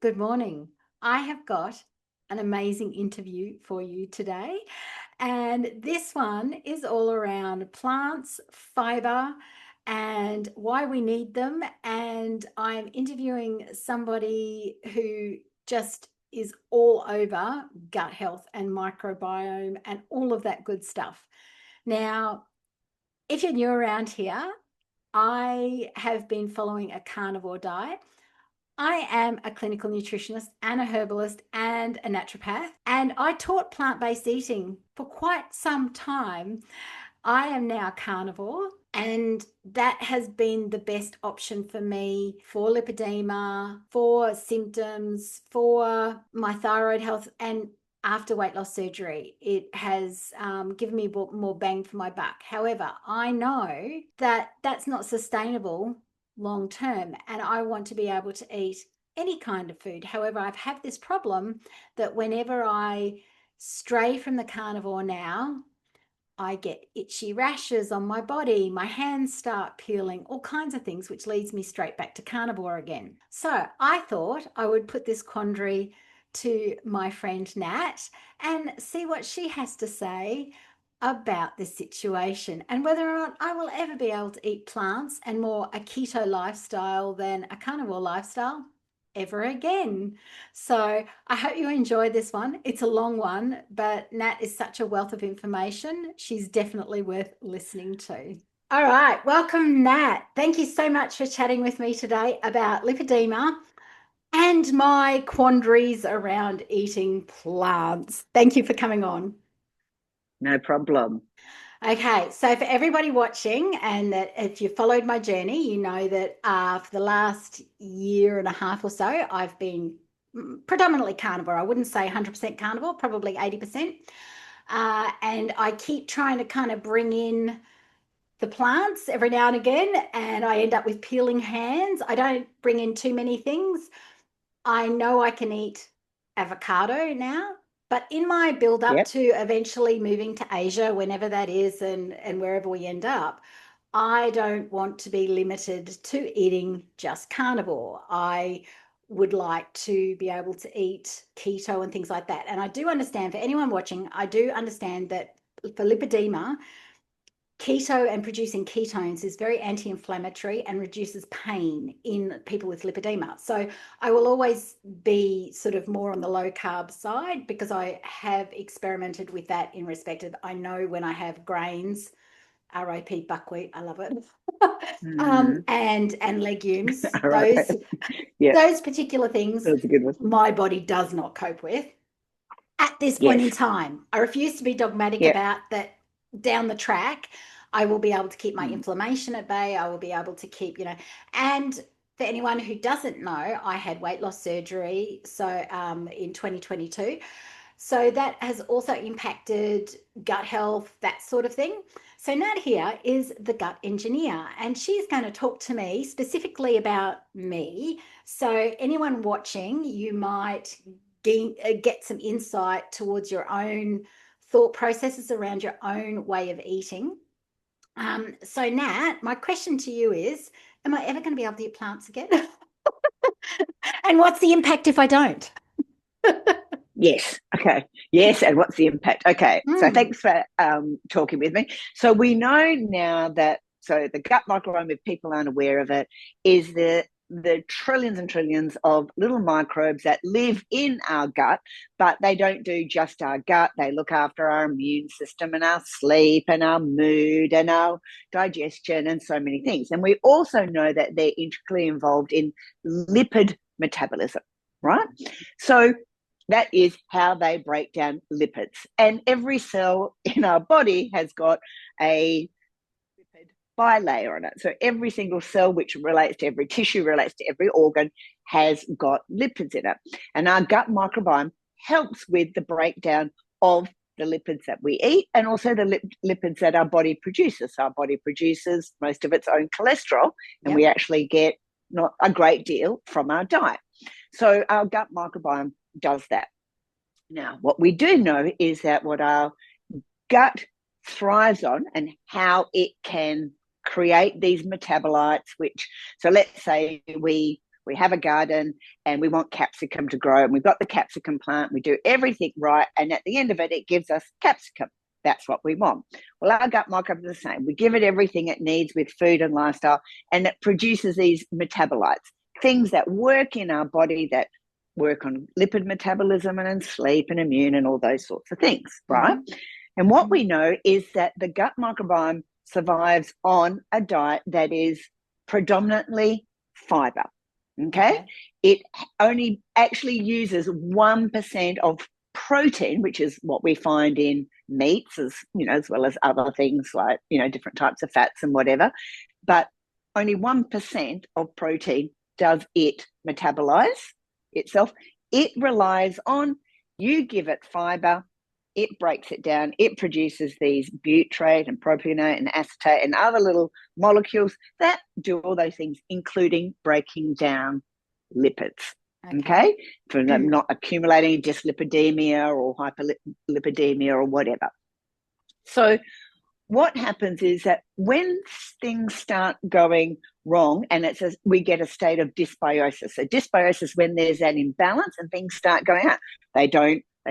Good morning. I have got an amazing interview for you today. And this one is all around plants, fiber, and why we need them. And I'm interviewing somebody who just is all over gut health and microbiome and all of that good stuff. Now, if you're new around here, I have been following a carnivore diet. I am a clinical nutritionist and a herbalist and a naturopath, and I taught plant based eating for quite some time. I am now carnivore, and that has been the best option for me for lipedema, for symptoms, for my thyroid health, and after weight loss surgery. It has given me more bang for my buck. However, I know that that's not sustainable long term, and I want to be able to eat any kind of food. However, I've had this problem that whenever I stray from the carnivore now, I get itchy rashes on my body, my hands start peeling, all kinds of things, which leads me straight back to carnivore again. So I thought I would put this quandary to my friend Nat and see what she has to say about this situation and whether or not I will ever be able to eat plants and more a keto lifestyle than a carnivore lifestyle ever again. So I hope you enjoy this one. It's a long one, but Nat is such a wealth of information. She's definitely worth listening to. All right, welcome, Nat. Thank you so much for chatting with me today about lipedema and my quandaries around eating plants. Thank you for coming on. No problem. Okay, so for everybody watching, and that if you followed my journey, you know that for the last year and a half or so, I've been predominantly carnivore. I wouldn't say 100% carnivore, probably 80%. And I keep trying to kind of bring in the plants every now and again, and I end up with peeling hands. I don't bring in too many things. I know I can eat avocado now, but in my build up Yep. to eventually moving to Asia, whenever that is, and wherever we end up, I don't want to be limited to eating just carnivore. I would like to be able to eat keto and things like that. And I do understand for anyone watching, I do understand that for lipedema, keto and producing ketones is very anti-inflammatory and reduces pain in people with lipedema. So I will always be sort of more on the low carb side because I have experimented with that in respect of I know when I have grains, RIP buckwheat, I love it. Mm. And legumes, All right. those Yeah, those particular things that's a good one. my body does not cope with at this point in Yes. time. I refuse to be dogmatic Yep. about that down the track. I will be able to keep my Mm. inflammation at bay. I will be able to keep, and for anyone who doesn't know, I had weight loss surgery. So in 2022. So that has also impacted gut health, that sort of thing. So Nat here is the gut engineer, and she's going to talk to me specifically about me. So anyone watching, you might get some insight towards your own thought processes around your own way of eating. So Nat, my question to you is, am I ever going to be able to eat plants again? And what's the impact if I don't? Yes. Okay. Yes. And what's the impact? Okay. So Mm, thanks for talking with me. So we know now that the gut microbiome, if people aren't aware of it, is the trillions and trillions of little microbes that live in our gut, but they don't do just our gut. They look after our immune system and our sleep and our mood and our digestion and so many things. And we also know that they're intricately involved in lipid metabolism, right? So that is how they break down lipids. And every cell in our body has got a lipid bilayer on it. So every single cell, which relates to every tissue, relates to every organ, has got lipids in it. And our gut microbiome helps with the breakdown of the lipids that we eat and also the lipids that our body produces. So our body produces most of its own cholesterol, and we yep. actually get not a great deal from our diet. So our gut microbiome does that. Now, what we do know is that what our gut thrives on and how it can create these metabolites, which, so let's say we we have a garden and we want capsicum to grow, and we've got the capsicum plant, we do everything right, and at the end of it, it gives us capsicum. That's what we want. Well, our gut microbe is the same. We give it everything it needs with food and lifestyle, and it produces these metabolites, things that work in our body, that work on lipid metabolism and sleep and immune and all those sorts of things, right? Mm-hmm. And what we know is that the gut microbiome survives on a diet that is predominantly fiber. Okay. It only actually uses 1% of protein, which is what we find in meats, as as well as other things like different types of fats and whatever. But only 1% of protein does it metabolize itself. It relies on, you give it fiber, it breaks it down, it produces these butyrate and propionate and acetate and other little molecules that do all those things, including breaking down lipids. Okay? For them not accumulating dyslipidemia or hyperlipidemia or whatever. So what happens is that when things start going wrong, and we get a state of dysbiosis. So dysbiosis, when there's an imbalance and things start going out, they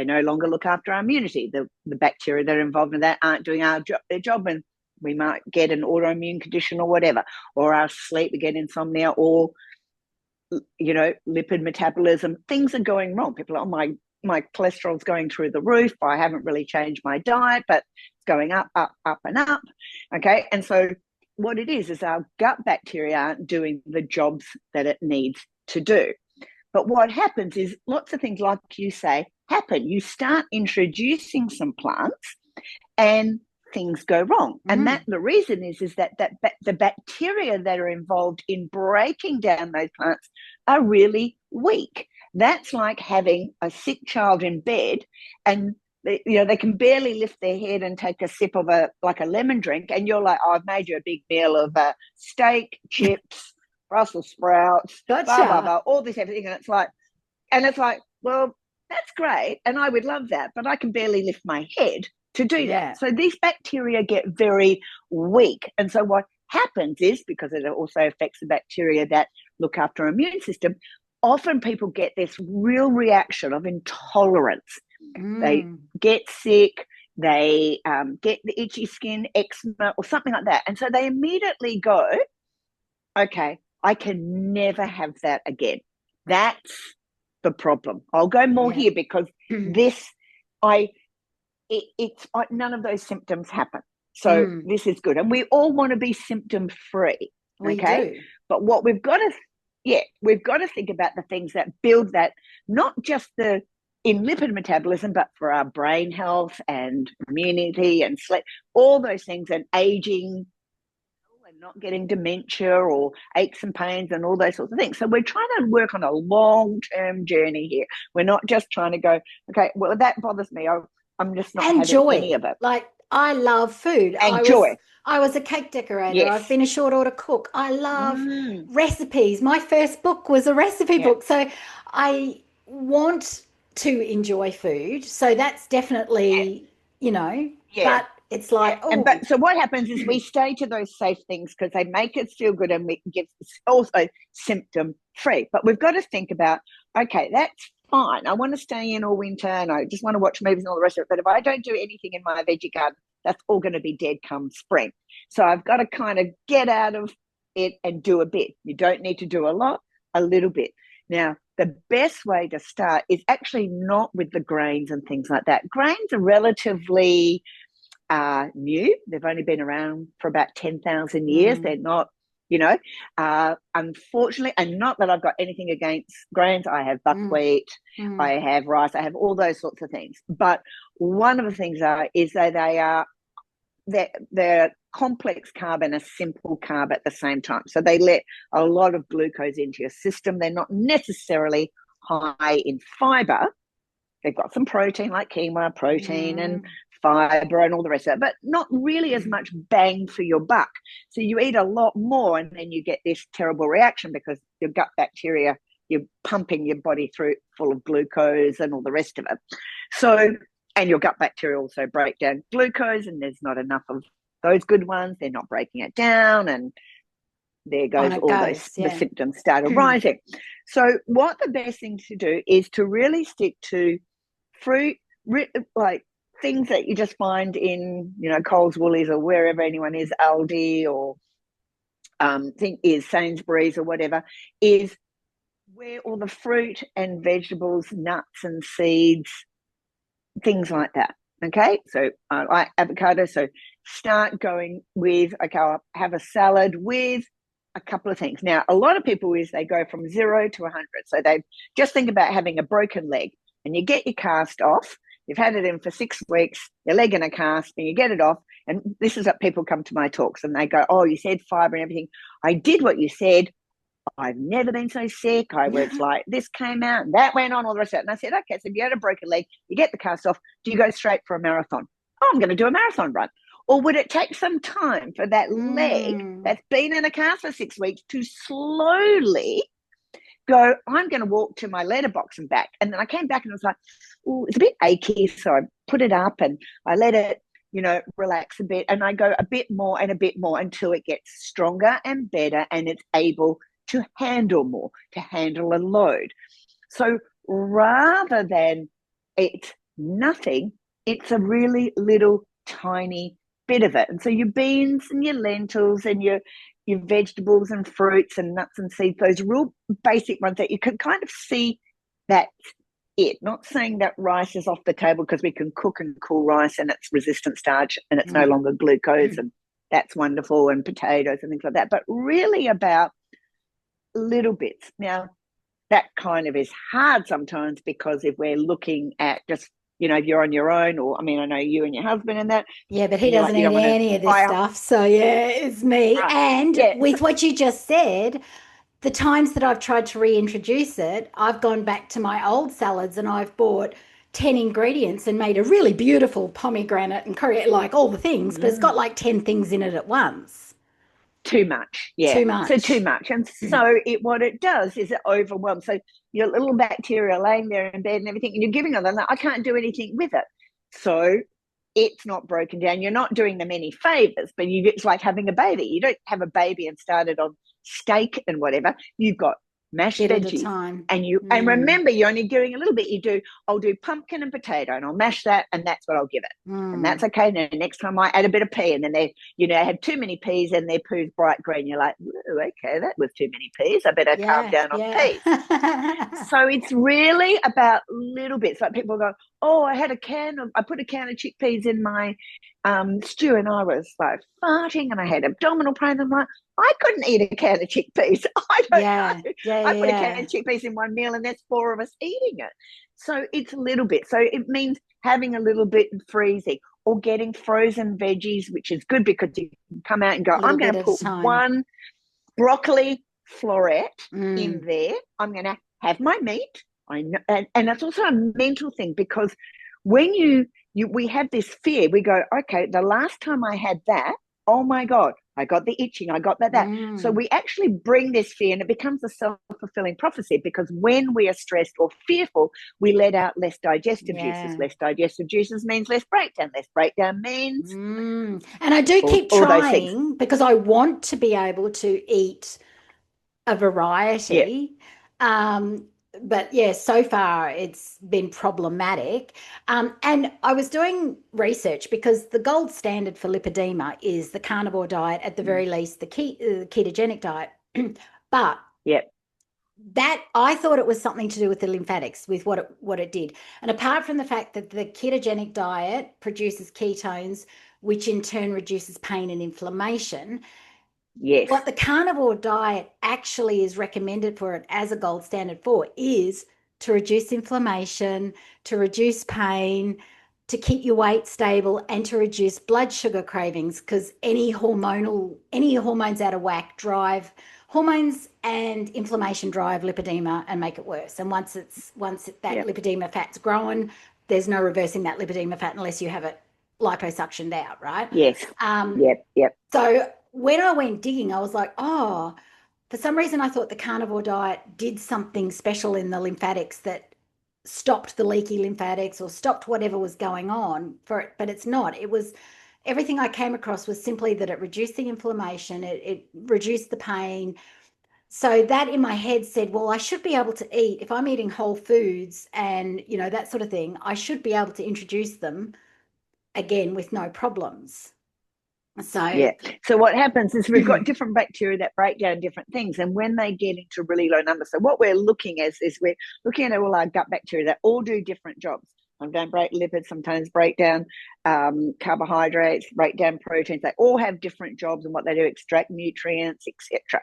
no longer look after our immunity. The bacteria that are involved in that aren't doing their job, and we might get an autoimmune condition or whatever, or our sleep, we get insomnia, or lipid metabolism. Things are going wrong. People are, oh, my cholesterol's going through the roof. I haven't really changed my diet, but it's going up, up, up, and up. Okay. And so what it is our gut bacteria aren't doing the jobs that it needs to do. But what happens is lots of things, like you say, happen. You start introducing some plants and things go wrong. And that the reason is that the bacteria that are involved in breaking down those plants are really weak. That's like having a sick child in bed, and they can barely lift their head and take a sip of a lemon drink, and you're like, oh, I've made you a big meal of steak, chips, Brussels sprouts, Gotcha. blah blah blah, all this everything, and it's like, well, that's great, and I would love that, but I can barely lift my head to do that. So these bacteria get very weak. And so what happens is, because it also affects the bacteria that look after our immune system, often people get this real reaction of intolerance. They get sick, they get the itchy skin, eczema, or something like that. And so they immediately go, okay, I can never have that again. That's the problem. I'll go more here because it's none of those symptoms happen. So this is good. And we all want to be symptom free. We do. But what we've got to think about the things that build that, not just in lipid metabolism, but for our brain health and immunity and sleep, all those things, and aging and not getting dementia or aches and pains and all those sorts of things. So we're trying to work on a long-term journey here. We're not just trying to go, okay, well, that bothers me. I'm just not having any of it. Like, I love food. I was a cake decorator. Yes. I've been a short order cook. I love recipes. My first book was a recipe book. So I want to enjoy food. So that's definitely, but it's like, but so what happens is we stay to those safe things because they make us feel good, and we give also symptom free. But we've got to think about, okay, that's fine. I want to stay in all winter and I just want to watch movies and all the rest of it. But if I don't do anything in my veggie garden, that's all going to be dead come spring. So I've got to kind of get out of it and do a bit. You don't need to do a lot, a little bit. Now, the best way to start is actually not with the grains and things like that. Grains are relatively new. They've only been around for about 10,000 years. They're not, unfortunately, and not that I've got anything against grains. I have buckwheat, I have rice, I have all those sorts of things. But one of the things is that they're complex carb and a simple carb at the same time. So they let a lot of glucose into your system. They're not necessarily high in fiber. They've got some protein like quinoa, protein and fiber and all the rest of it, but not really as much bang for your buck. So you eat a lot more and then you get this terrible reaction because your gut bacteria, you're pumping your body through full of glucose and all the rest of it. So, and your gut bacteria also break down glucose, and there's not enough of those good ones. They're not breaking it down, and there On goes it all those, goes, the yeah. symptoms start arising. So what the best thing to do is to really stick to fruit, like things that you just find in, Coles, Woolies, or wherever anyone is, Aldi, or think is Sainsbury's or whatever, is where all the fruit and vegetables, nuts and seeds, things like that. Okay, so I like avocado. So start going with, okay, I'll have a salad with a couple of things. Now, a lot of people is they go from 0 to 100. So they just think about having a broken leg, and you get your cast off. You've had it in for 6 weeks, your leg in a cast, and you get it off. And this is what people come to my talks and they go, oh, you said fiber and everything. I did what you said. I've never been so sick. I was like, this came out and that went on, all the rest of it. And I said, okay, so if you had a broken leg, you get the cast off, do you go straight for a marathon? Oh, I'm going to do a marathon run. Or would it take some time for that leg that's been in a cast for 6 weeks to slowly go, I'm going to walk to my letterbox and back? And then I came back and I was like, oh, it's a bit achy. So I put it up and I let it, relax a bit. And I go a bit more and a bit more until it gets stronger and better and it's able to handle more, to handle a load. So rather than it's nothing, it's a really little tiny bit of it. And so your beans and your lentils and your vegetables and fruits and nuts and seeds, those real basic ones that you can kind of see that it. Not saying that rice is off the table, because we can cook and cool rice and it's resistant starch and it's no longer glucose, and that's wonderful, and potatoes and things like that. But really about little bits. Now, that kind of is hard sometimes, because if we're looking at just, if you're on your own, or, I mean, I know you and your husband and that. Yeah, but he And you're like, doesn't you eat don't want to any of this buy up. stuff. So, yeah, it's me. Right. And Yeah. with what you just said, the times that I've tried to reintroduce it, I've gone back to my old salads and I've bought 10 ingredients and made a really beautiful pomegranate and curry, like all the things, but it's got like 10 things in it at once. Too much. Yeah. Too So too much. much. And so what it does is it overwhelms. So your little bacteria laying there in bed and everything, and you're giving them, I can't do anything with it. So it's not broken down. You're not doing them any favors, but it's like having a baby. You don't have a baby and start it on steak and whatever. You've got mashed Bit at a veggies. time. And remember, you're only doing a little bit. I'll do pumpkin and potato, and I'll mash that, and that's what I'll give it. And that's okay. Now, next time I add a bit of pea, and then they, have too many peas and their poo's bright green. You're like, okay, that was too many peas. I better calm down on peas. So it's really about little bits. Like people go, oh, I put a can of chickpeas in my stew, and I was like farting and I had abdominal pain. I'm like, I couldn't eat a can of chickpeas. I don't know. I put a can of chickpeas in one meal and there's 4 of us eating it. So it's a little bit. So it means having a little bit and freezing, or getting frozen veggies, which is good because you can come out and go, I'm going to put one broccoli floret in there. I'm going to have my meat. I know, and that's also a mental thing, because when we have this fear, we go, okay, the last time I had that, oh my God, I got the itching, I got that. So we actually bring this fear, and it becomes a self-fulfilling prophecy, because when we are stressed or fearful, we let out less digestive juices. Less digestive juices means less breakdown. Less breakdown means and I do keep all those things. trying, because I want to be able to eat a variety. But yeah, so far it's been problematic. And I was doing research, because the gold standard for lipedema is the carnivore diet, at the very least, the ketogenic diet. But that, I thought it was something to do with the lymphatics, with what it did. And apart from the fact that the ketogenic diet produces ketones, which in turn reduces pain and inflammation, what the carnivore diet actually is recommended for it as a gold standard for is to reduce inflammation, to reduce pain, to keep your weight stable, and to reduce blood sugar cravings, because any hormones out of whack drive hormones, and inflammation drive lipedema and make it worse. And once that lipedema fat's growing, there's no reversing that lipedema fat unless you have it liposuctioned out, right? So when I went digging, I was like, oh, for some reason I thought the carnivore diet did something special in the lymphatics, that stopped the leaky lymphatics or stopped whatever was going on for it, but it's not. everything I came across was simply that it reduced the inflammation, it reduced the pain. So that in my head said, well, I should be able to eat, if I'm eating whole foods and, that sort of thing, I should be able to introduce them again with no problems. So, Yeah. So what happens is we've got different bacteria that break down different things. And when they get into really low numbers, so what we're looking at is we're looking at all our gut bacteria that all do different jobs. Some don't break lipids, sometimes break down carbohydrates, break down proteins. They all have different jobs and what they do, extract nutrients, etc.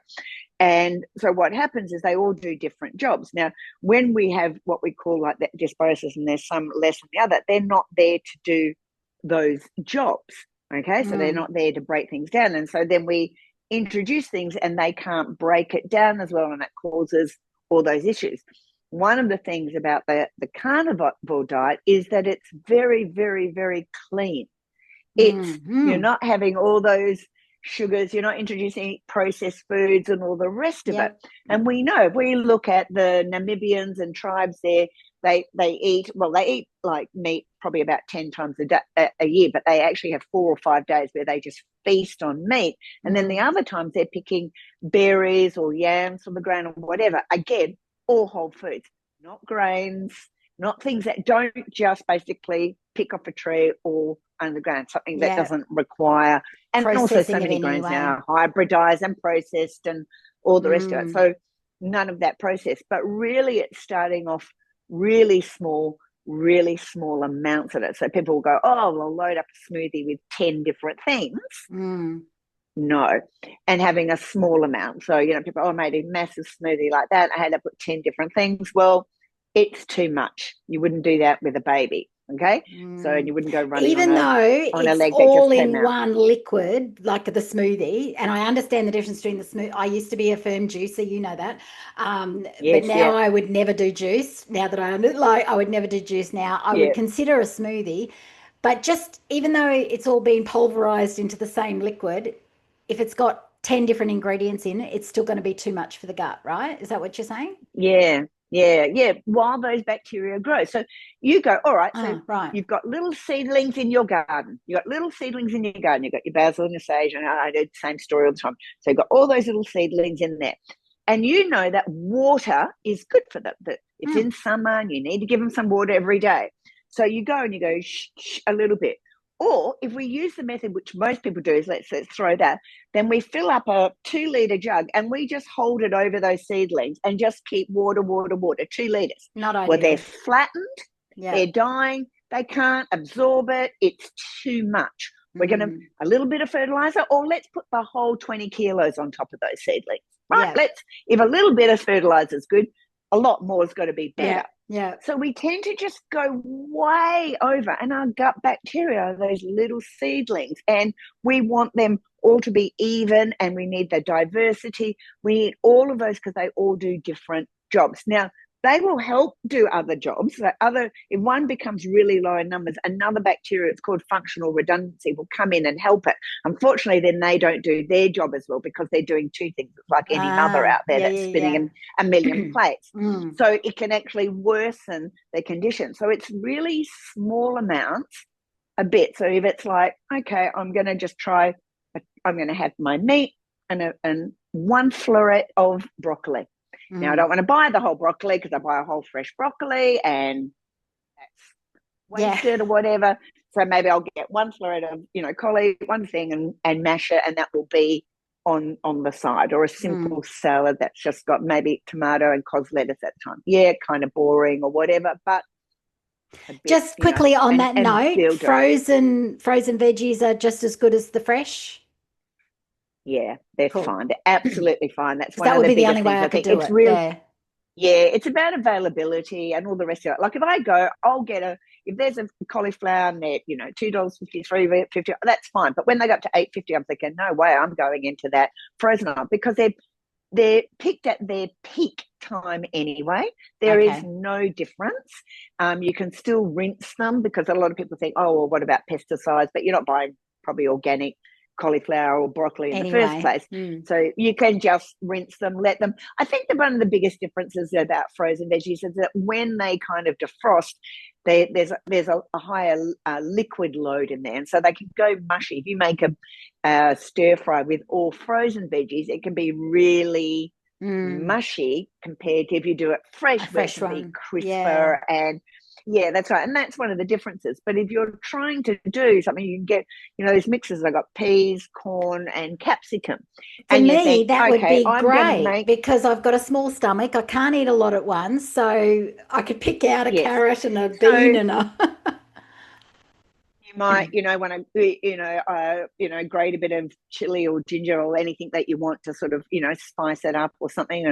And so what happens is they all do different jobs. Now, when we have what we call like that dysbiosis, and there's some less than the other, they're not there to do those jobs. Okay, so they're not there to break things down. And so then we introduce things and they can't break it down as well, and that causes all those issues. One of the things about the carnivore diet is that it's very, very, very clean. It's you're not having all those sugars, you're not introducing processed foods and all the rest of it. And we know if we look at the Namibians and tribes there, they eat like meat probably about 10 times a year, but they actually have 4 or 5 days where they just feast on meat. And then the other times they're picking berries or yams from the ground or whatever. Again, all whole foods, not grains, not things that don't just basically pick off a tree or underground, something that doesn't require, and also so many grains now are hybridized and processed and all the rest of it. So none of that processed, but really it's starting off really small amounts of it. So people will go, oh, we'll load up a smoothie with 10 different things. No. And having a small amount. So, people, I made a massive smoothie like that. I had to put 10 different things. Well, it's too much. You wouldn't do that with a baby. Okay. So you wouldn't go running even though on a it's leg that all just came in out. one liquid, like the smoothie, and I understand the difference between the smoothie. I used to be a firm juicer, you know that. But now I would never do juice. Now that I would never do juice now. I would consider a smoothie, but just even though it's all been pulverized into the same liquid, if it's got 10 different ingredients in it, it's still going to be too much for the gut, right? Is that what you're saying? Yeah. While those bacteria grow. So you go, all right, so you've got little seedlings in your garden. You've got little seedlings in your garden. You've got your basil and your sage, and I do the same story all the time. So you've got all those little seedlings in there. And you know that water is good for them, that it's in summer and you need to give them some water every day. So you go and you go a little bit. Or if we use the method, which most people do, is let's throw that, then we fill up a 2-litre jug and we just hold it over those seedlings and just keep water, 2 litres. Not ideal. Well, they're flattened, they're dying, they can't absorb it, it's too much. We're going to a little bit of fertilizer, or let's put the whole 20 kilos on top of those seedlings. Right? If a little bit of fertilizer is good, a lot more is going to be better. Yeah. So we tend to just go way over, and our gut bacteria are those little seedlings, and we want them all to be even, and we need the diversity. We need all of those because they all do different jobs. Now, they will help do other jobs. So if one becomes really low in numbers, another bacteria, it's called functional redundancy, will come in and help it. Unfortunately, then they don't do their job as well because they're doing two things. It's like any mother out there that's spinning a million plates. So it can actually worsen the condition. So it's really small amounts, a bit. So if it's like, okay, I'm going to just try, I'm going to have my meat and 1 floret of broccoli. Now, I don't want to buy the whole broccoli because I buy a whole fresh broccoli and that's wasted or whatever. So maybe I'll get 1 floret of, collie, one thing and mash it, and that will be on the side, or a simple salad that's just got maybe tomato and cos lettuce at the time. Yeah, kind of boring or whatever, but bit, just quickly on that note, frozen veggies are just as good as the fresh. Yeah, they're fine. They're absolutely fine. That's one that of would the be the biggest only way things. I could think do it's it. really, it's about availability and all the rest of it. Like if I go, I'll get if there's a cauliflower and they're, $2.50, $3.50, that's fine. But when they go up to $8.50, I'm thinking, no way, I'm going into that frozen one, because they're picked at their peak time anyway. There is no difference. You can still rinse them, because a lot of people think, oh, well, what about pesticides? But you're not buying probably organic cauliflower or broccoli in the first Anyway. place. So you can just rinse them, let them. I think that one of the biggest differences about frozen veggies is that when they kind of defrost, there's a higher liquid load in there, and so they can go mushy. If you make a stir fry with all frozen veggies, it can be really mushy compared to if you do it fresh, A where it fresh can be one. Yeah. crisper. And yeah, that's right, and that's one of the differences. But if you're trying to do something, you can get, these mixes. I got peas, corn, and capsicum, For and you me, think, that would okay, be I'm going to great make. because I've got a small stomach. I can't eat a lot at once. So I could pick out a Yes. carrot and a bean So and a. you might, want to, grate a bit of chili or ginger or anything that you want to sort of, spice it up or something,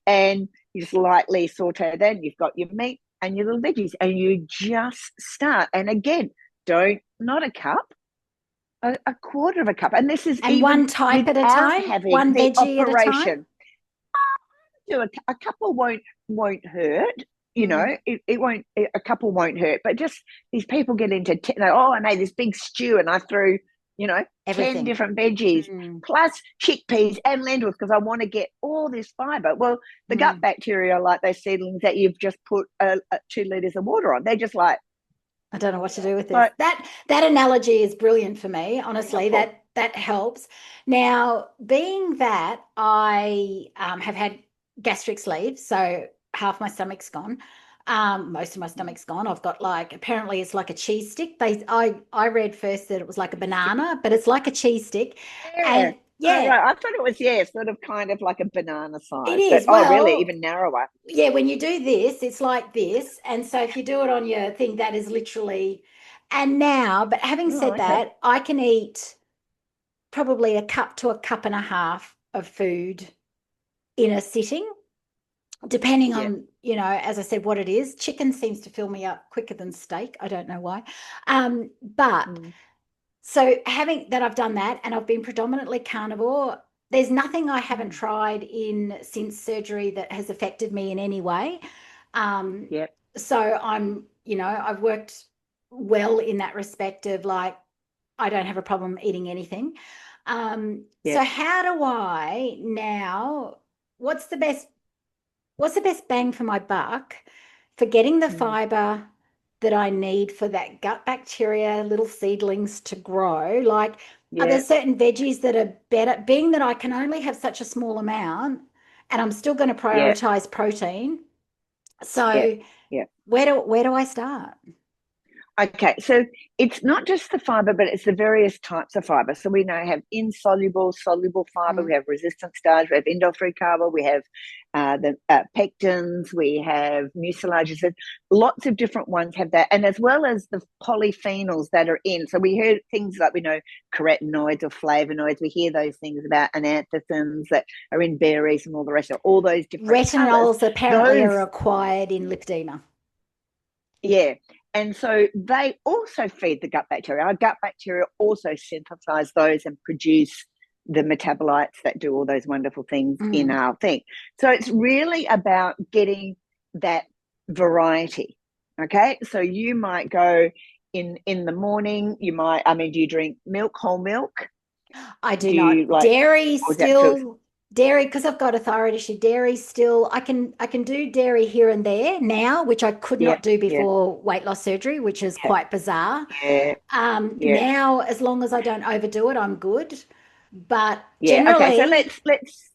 and you just lightly saute that. You've got your meat and your little veggies, and you just start. And again, not a cup, a quarter of a cup. And this is And even one type at a without time, having one the veggie at a time. operation. A couple won't hurt. Mm, It won't. A couple won't hurt. But just these people get into I made this big stew and I threw 10 everything. different veggies Mm, plus chickpeas and lentils because I want to get all this fiber. Well, the gut mm. bacteria are like those seedlings that you've just put 2 liters of water on. They're just like, I don't know what to do with this. like That analogy is brilliant for me. Honestly, helpful. that helps. Now, being that I have had gastric sleeve, so half my stomach's gone. Most of my stomach's gone. I've got like apparently it's like a cheese stick. I read first that it was like a banana, but it's like a cheese stick, Yeah. and Oh, yeah, right. I thought it was, sort of kind of like a banana it size, but is. really Well, even narrower. yeah, when you do this, it's like this. And so if you do it on your thing, that is literally. And now, but having Oh, said okay. that, I can eat probably a cup to a cup and a half of food in a sitting, depending Yeah. on, as I said, what it is. Chicken seems to fill me up quicker than steak. I don't know why. But Mm. so having that, I've done that and I've been predominantly carnivore. There's nothing I haven't Mm. tried in since surgery that has affected me in any way. Um, Yep. so I've worked well in that respect of like, I don't have a problem eating anything. So Yep. how do I now, what's the best what's the best bang for my buck for getting the Mm. fiber that I need for that gut bacteria, little seedlings to grow? Like, are there Yep. certain veggies that are better, being that I can only have such a small amount and I'm still going to Yep. prioritize protein? Yep. So Yep. where do I start? Okay, so it's not just the fiber, but it's the various types of fiber. So we know have insoluble, soluble fiber, Mm, we have resistant starch, we have indole-3 carbo, we have the pectins, we have mucilages. Lots of different ones have that, and as well as the polyphenols that are in. So we heard things like carotenoids or flavonoids. We hear those things about ananthocyanins that are in berries and all the rest of all those different colors. retinols apparently are Those, required in lipedema. yeah. And so they also feed the gut bacteria. Our gut bacteria also synthesize those and produce the metabolites that do all those wonderful things in Mm. our thing. So it's really about getting that variety. Okay. So you might go in the morning, do you drink milk, whole milk? I do Do you not. Dairy or is that too? still dairy because I've got a thyroid issue. Dairy still I can do dairy here and there now, which I could Yeah. not do Yeah. before weight loss surgery, which is Yeah. quite bizarre. Yeah. Yeah. Now, as long as I don't overdo it, I'm good. But Yeah. Okay. So generally, let's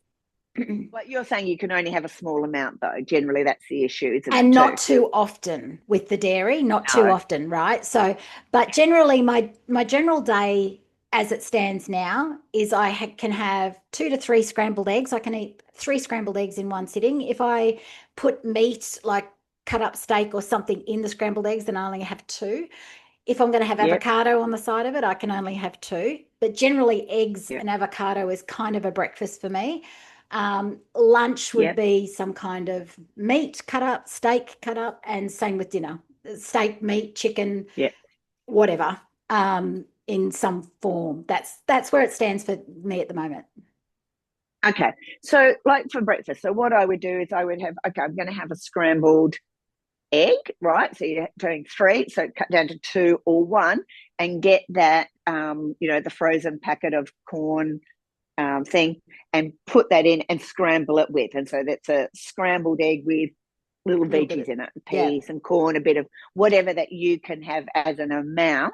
But you're saying you can only have a small amount, though. Generally, that's the issue, isn't it, and too? not too often with the dairy, not too No. often, right? So, but generally, my general day as it stands now is can have 2 to 3 scrambled eggs. I can eat 3 scrambled eggs in one sitting. If I put meat like cut up steak or something in the scrambled eggs, then I only have two. If I'm going to have Yep. avocado on the side of it, I can only have two. But generally, eggs Yep. and avocado is kind of a breakfast for me. Lunch would Yep. be some kind of meat cut up, steak cut up, and same with dinner steak, meat, chicken, Yep. whatever, in some form. That's where it stands for me at the moment. Okay. So, like for breakfast, so what I would do is I would have, okay, I'm going to have a scrambled egg, right? So you're doing 3, so cut down to 2 or 1, and get that, the frozen packet of corn thing, and put that in and scramble it with. And so that's a scrambled egg with little A little bit veggies of, in it, yeah. peas and corn, a bit of whatever that you can have as an amount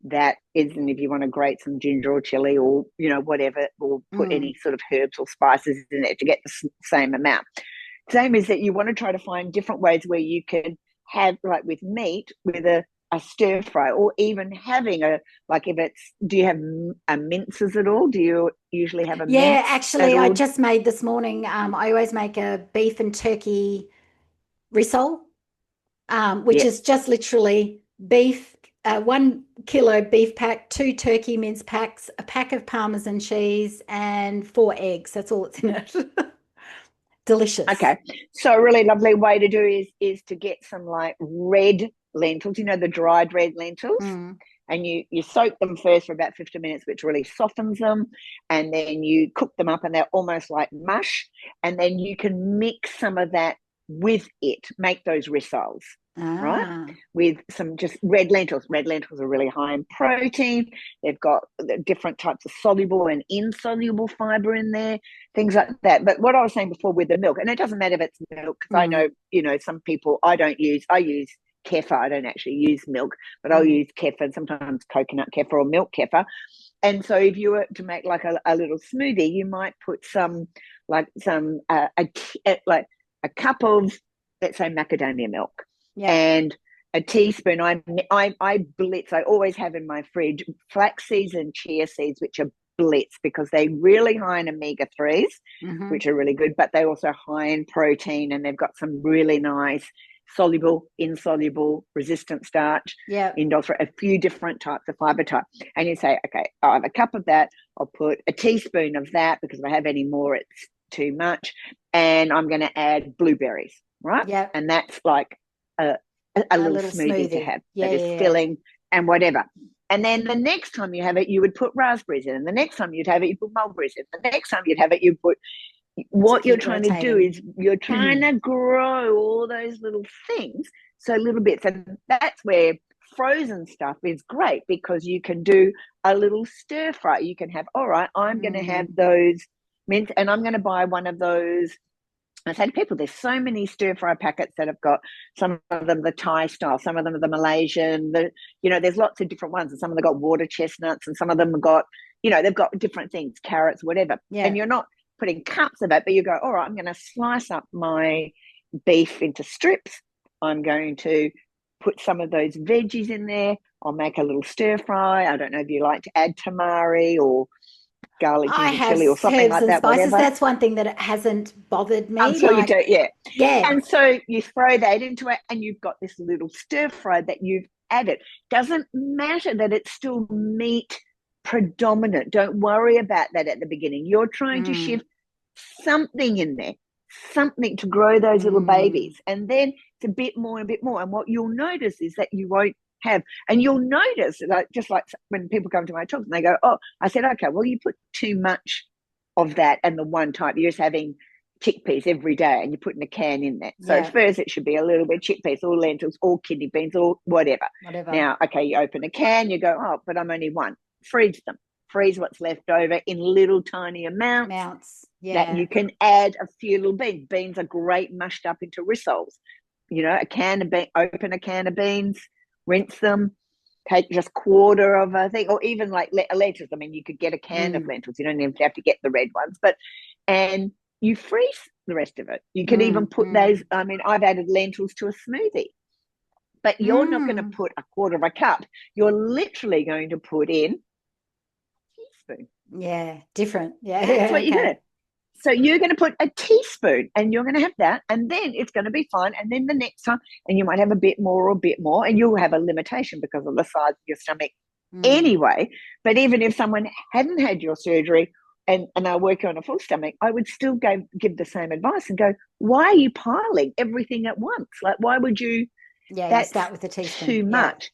that is. And if you want to grate some ginger or chili or, whatever, or put any sort of herbs or spices in it to get the same amount. Same is that you want to try to find different ways where you can have, like with meat, with a stir fry, or even having like if it's, do you have a minces at all? Do you usually have a Yeah, mince at actually, I all? just made this morning. I always make a beef and turkey risol, which Yeah. is just literally beef, 1 kilo beef pack, 2 turkey mince packs, a pack of Parmesan cheese, and 4 eggs. That's all that's in it. Delicious. Okay. So a really lovely way to do is to get some like red lentils, the dried red lentils. Mm. And you soak them first for about 50 minutes, which really softens them. And then you cook them up and they're almost like mush. And then you can mix some of that with it, make those rissoles, right? Ah, With some just red lentils. Red lentils are really high in protein. They've got different types of soluble and insoluble fiber in there, things like that. But what I was saying before with the milk, and it doesn't matter if it's milk, because I mm, know, some people, I use kefir. I don't actually use milk, but I'll mm. use kefir, sometimes coconut kefir or milk kefir. And so if you were to make like a little smoothie, you might put some, like some, like a cup of, let's say, macadamia milk, Yeah. and a teaspoon. I blitz. I always have in my fridge flax seeds and chia seeds, which are blitz because they're really high in omega-3s, Mm-hmm. which are really good, but they're also high in protein, and they've got some really nice soluble, insoluble, resistant starch, Yeah. indole, a few different types of fiber type. And you say, okay, I'll have a cup of that. I'll put a teaspoon of that, because if I have any more, it's too much. And I'm going to add blueberries, right? Yeah. And that's like a, a A little little smoothie to smoothie. have Yeah, that is yeah, yeah. filling and whatever. And then the next time you have it, you would put raspberries in. And the next time you'd have it, you put mulberries in. The next time you'd have it, you put, To what you're keep trying to do rotating. is you're trying to grow all those little things, so little bits. And that's where frozen stuff is great, because you can do a little stir fry. You can have, all right, I'm going to have Mm. those mint, and I'm going to buy one of those. I say to people, there's so many stir fry packets that have got, some of them the Thai style, some of them are the Malaysian, there's lots of different ones, and some of them got water chestnuts, and some of them have got, they've got different things, carrots, whatever. And Yeah. you're not putting cups of it, but you go, all right, I'm going to slice up my beef into strips. I'm going to put some of those veggies in there. I'll make a little stir fry. I don't know if you like to add tamari or garlic I ginger have chili or something herbs like and that, spices. whatever. That's one thing that hasn't bothered me. Until you Like, do, yeah. yeah. And so you throw that into it, and you've got this little stir fry that you've added. Doesn't matter that it's still meat predominant. Don't worry about that at the beginning. You're trying to Mm, shift something in there, something to grow those little mm. babies. And then it's a bit more and a bit more. And what you'll notice is that you won't have, and you'll notice, like, just like when people come to my talks and they go, oh, I said, okay, well, you put too much of that, and the one type you're just having chickpeas every day, and you're putting a can in there. So at Yeah. first it should be a little bit chickpeas or lentils or kidney beans or whatever. Whatever. Now, okay, you open a can, you go, oh, but I'm only one. Freeze them. Freeze what's left over in little tiny amounts Mounts. that Yeah. you can add a few little beans. Beans are great mushed up into rissoles. A can of open a can of beans, rinse them, take just quarter of a thing, or even like lentils. I mean, you could get a can of Mm, lentils. You don't even have to get the red ones, and you freeze the rest of it. You can even mm, put those. mm, I mean, I've added lentils to a smoothie, but you're not going to mm. put a quarter of a cup. You're literally going to put in a teaspoon. Yeah. Different. Yeah. That's Yeah. what you're going Okay. to. So you're going to put a teaspoon, and you're going to have that, and then it's going to be fine. And then the next time, and you might have a bit more or a bit more, and you'll have a limitation because of the size of your stomach Mm. anyway. But even if someone hadn't had your surgery and they're working on a full stomach, I would still give the same advice and go, why are you piling everything at once? Like, why would you? Yeah. You That's start with a teaspoon. too Yeah. much.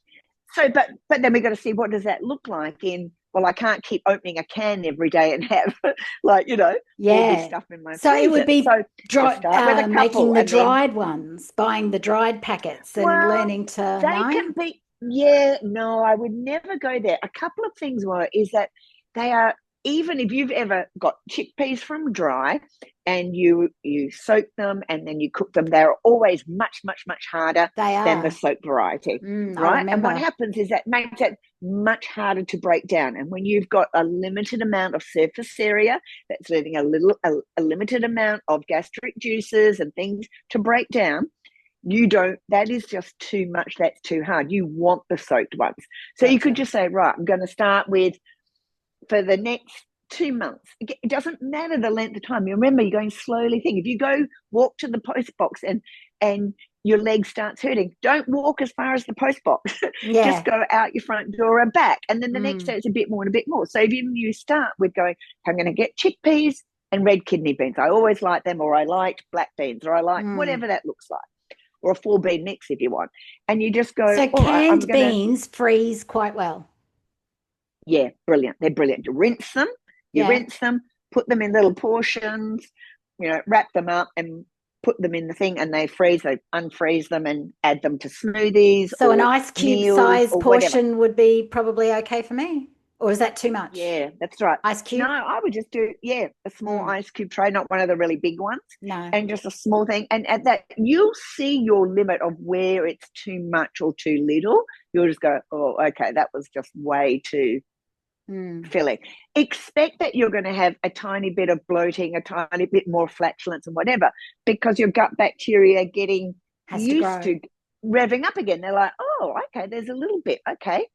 So, but then we've got to see, what does that look like in well, I can't keep opening a can every day and have like, all this Yeah. stuff in my So it would freezer. be So just start with a making couple the and then, dried ones, buying the dried packets and well, learning to they know. can be, yeah, no, I would never go there. A couple of things were is that they are, even if you've ever got chickpeas from dry and you soak them and then you cook them, they're always much, much, much harder They than the are. soaked variety, I right? And what remember. happens is that makes it much harder to break down. And when you've got a limited amount of surface area, that's leaving a limited amount of gastric juices and things to break down, you don't, that is just too much, that's too hard. You want the soaked ones. So you could Gotcha. just say, right, I'm going to start with, for the next 2 months, it doesn't matter the length of time. You remember, you're going slowly. Think if you go walk to the post box and your leg starts hurting, don't walk as far as the post box. Just Yeah. go out your front door and back, and then the next Mm. day it's a bit more and a bit more. So if you start with going, I'm going to get chickpeas and red kidney beans, I always like them, or I liked black beans, or I like Mm. whatever that looks like, or a 4 bean mix if you want. And you just go, So all right, I'm canned going to, beans freeze quite well. yeah, brilliant. They're brilliant. You Yeah. rinse them, put them in little portions, wrap them up and put them in the thing, and they freeze. They unfreeze them and add them to smoothies So an or ice cube meals size or whatever. portion would be probably okay for me. Or is that too much? Yeah, that's right. Ice No, cube? I would just do, yeah, a small Mm. ice cube tray, not one of the really big ones, No. and just a small thing. And at that, you'll see your limit of where it's too much or too little. You'll just go, oh, okay, that was just way too Mm. filling. Expect that you're going to have a tiny bit of bloating, a tiny bit more flatulence and whatever, because your gut bacteria are getting Has to used grow. to revving up again. They're like, oh, okay, there's a little bit. Okay,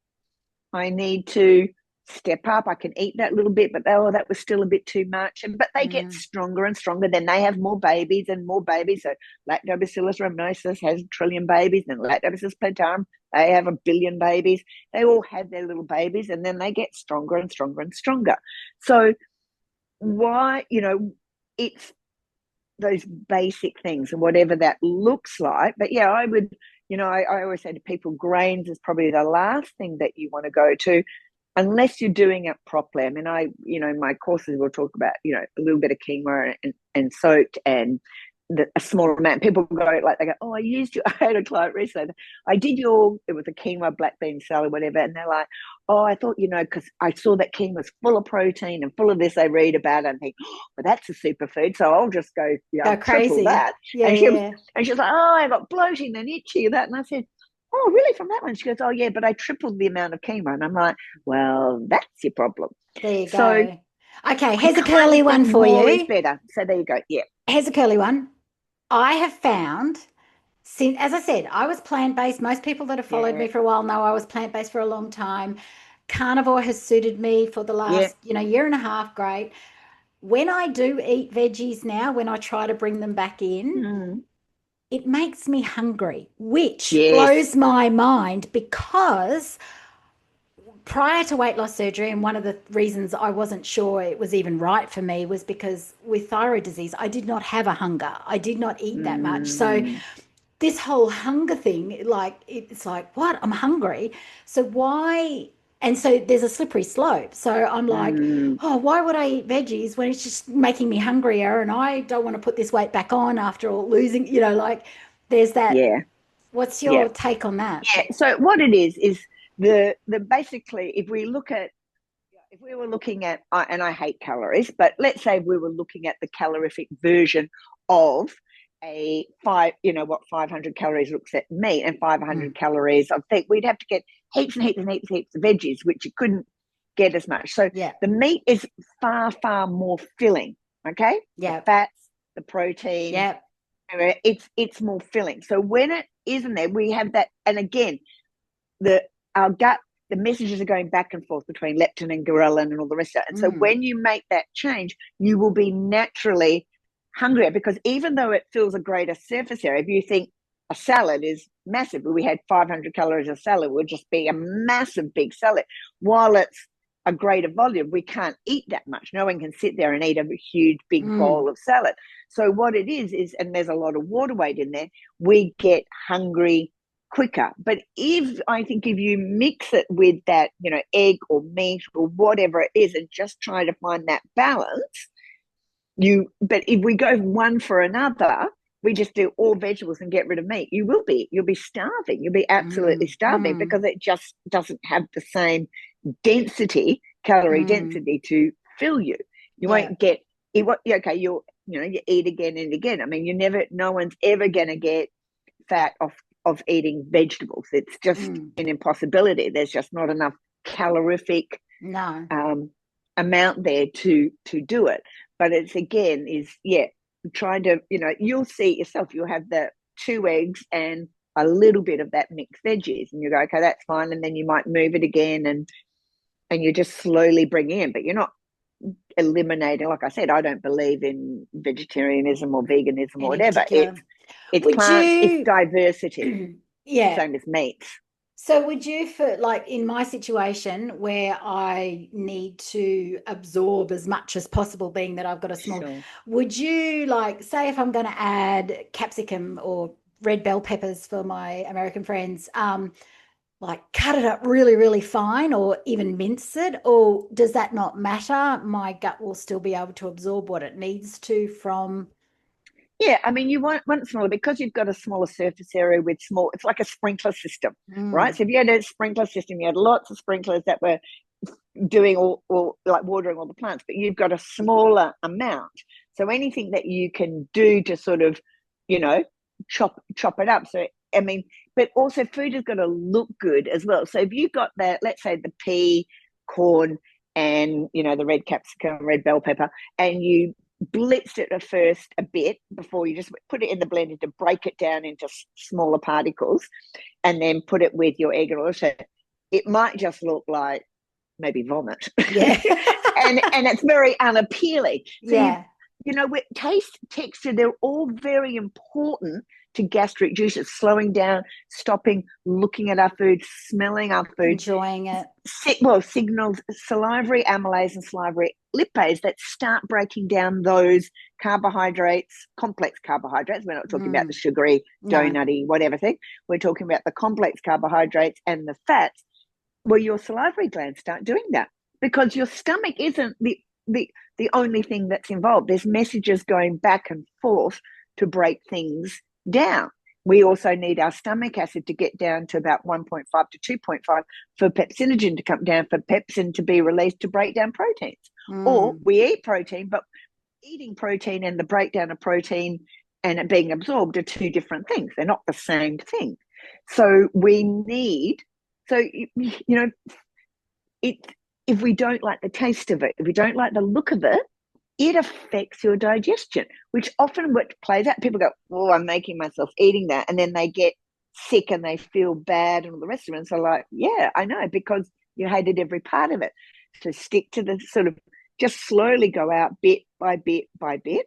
I need to step up. I can eat that little bit, but oh, that was still a bit too much. But they get Mm. stronger and stronger. Then they have more babies and more babies. So Lactobacillus rhamnosus has 1 trillion babies, and Lactobacillus plantarum, they have 1 billion babies. They all have their little babies, and then they get stronger and stronger and stronger. So why, it's those basic things and whatever that looks like. But yeah, I would, I always say to people, grains is probably the last thing that you want to go to unless you're doing it properly. I mean, my courses will talk about, a little bit of quinoa and soaked and a small amount. People go like, they go, oh, I had a client recently. It was a quinoa, black bean salad, whatever. And they're like, oh, I thought, because I saw that quinoa was full of protein and full of this, I read about it and think, oh, well, that's a superfood. So I'll just go, Go triple crazy. that. Yeah, And yeah. she's like, oh, I got bloating and itchy and that. And I said, oh, really, from that one? She goes, oh, yeah, but I tripled the amount of chemo. And I'm like, well, that's your problem. There you So go. Okay, I here's a kind curly of one think for more is you. better. So there you go. Yeah. Here's a curly one. I have found, since, as I said, I was plant based. Most people that have followed Yeah. me for a while know I was plant based for a long time. Carnivore has suited me for the Yeah. last, year and a half. Great. When I do eat veggies now, when I try to bring them back in, Mm. it makes me hungry, which Yes. blows my mind because prior to weight loss surgery, and one of the reasons I wasn't sure it was even right for me was because with thyroid disease, I did not have a hunger. I did not eat that much. So Mm. this whole hunger thing, like it's like, what? I'm hungry. So why? And so there's a slippery slope. So I'm like, Mm. oh, why would I eat veggies when it's just making me hungrier? And I don't want to put this weight back on after all losing, like there's that. Yeah. What's Yeah. your take on that? Yeah. So what it is the basically, if we were looking at, and I hate calories, but let's say we were looking at the calorific version of a 500 calories looks at meat and 500 Mm. calories of fat, we'd have to get heaps and heaps and heaps and heaps of veggies, which you couldn't get as much. So Yeah. the meat is far, far more filling. Okay. The Yeah. fats, the protein, Yeah. it's more filling. So when it isn't there, we have that. And again, our gut, the messages are going back and forth between leptin and ghrelin and all the rest of it. And so Mm. when you make that change, you will be naturally hungrier, because even though it fills a greater surface area, if you think a salad is massive, we had 500 calories of salad, would just be a massive big salad. While it's a greater volume, we can't eat that much. No one can sit there and eat a huge big Mm. bowl of salad. So what it is, and there's a lot of water weight in there, we get hungry quicker. But if you mix it with that, egg or meat or whatever it is, and just try to find that balance, but if we go one for another, we just do all vegetables and get rid of meat, you'll be starving. You'll be absolutely Mm, starving mm, because it just doesn't have the same calorie mm. density to fill you. You Yeah. won't get it. Okay, you eat again and again. I mean, no one's ever going to get fat of eating vegetables. It's just Mm. an impossibility. There's just not enough calorific No. um, amount there to do it. But it's again is trying to you'll see it yourself. You'll have the 2 eggs and a little bit of that mixed veggies, and you go, okay, that's fine. And then you might move it again, and you just slowly bring in, but you're not eliminating. Like I said, I don't believe in vegetarianism or veganism or Any whatever. particular? It's Would plants, it's you, diversity, yeah. same as meats. So would you, for like in my situation where I need to absorb as much as possible, being that I've got a small, Sure. would you like say if I'm going to add capsicum or red bell peppers for my American friends, like cut it up really, really fine or even mince it, or does that not matter? My gut will still be able to absorb what it needs to from. Yeah, I mean, you want smaller because you've got a smaller surface area with small. It's like a sprinkler system, right? Mm, So if you had a sprinkler system, you had lots of sprinklers that were doing all like watering all the plants, but you've got a smaller amount. So anything that you can do to sort of, you know, chop it up. So I mean, but also food has got to look good as well. So if you've got that, let's say the pea, corn, and the red capsicum, red bell pepper, and you blitzed it at first a bit before you just put it in the blender to break it down into smaller particles, and then put it with your egg and oil. So it might just look like maybe vomit, yeah. and it's very unappealing. So Yeah. with taste, texture, they're all very important to gastric juices, slowing down, stopping, looking at our food, smelling our food. Enjoying it. Signals salivary amylase and salivary lipase that start breaking down those carbohydrates, complex carbohydrates. We're not talking about the Mm, sugary, no. donutty, whatever thing. We're talking about the complex carbohydrates and the fats. Well, your salivary glands start doing that because your stomach isn't the only thing that's involved. There's messages going back and forth to break things down. We also need our stomach acid to get down to about 1.5 to 2.5 for pepsinogen to come down, for pepsin to be released to break down proteins. Or Mm. we eat protein, but eating protein and the breakdown of protein and it being absorbed are two different things. They're not the same thing. So we need, so, it, if we don't like the taste of it, if we don't like the look of it, it affects your digestion, which often what plays out, people go, oh, I'm making myself eating that. And then they get sick and they feel bad and all the rest of it. And so like, yeah, I know, because you hated every part of it. So stick to the sort of just slowly go out bit by bit by bit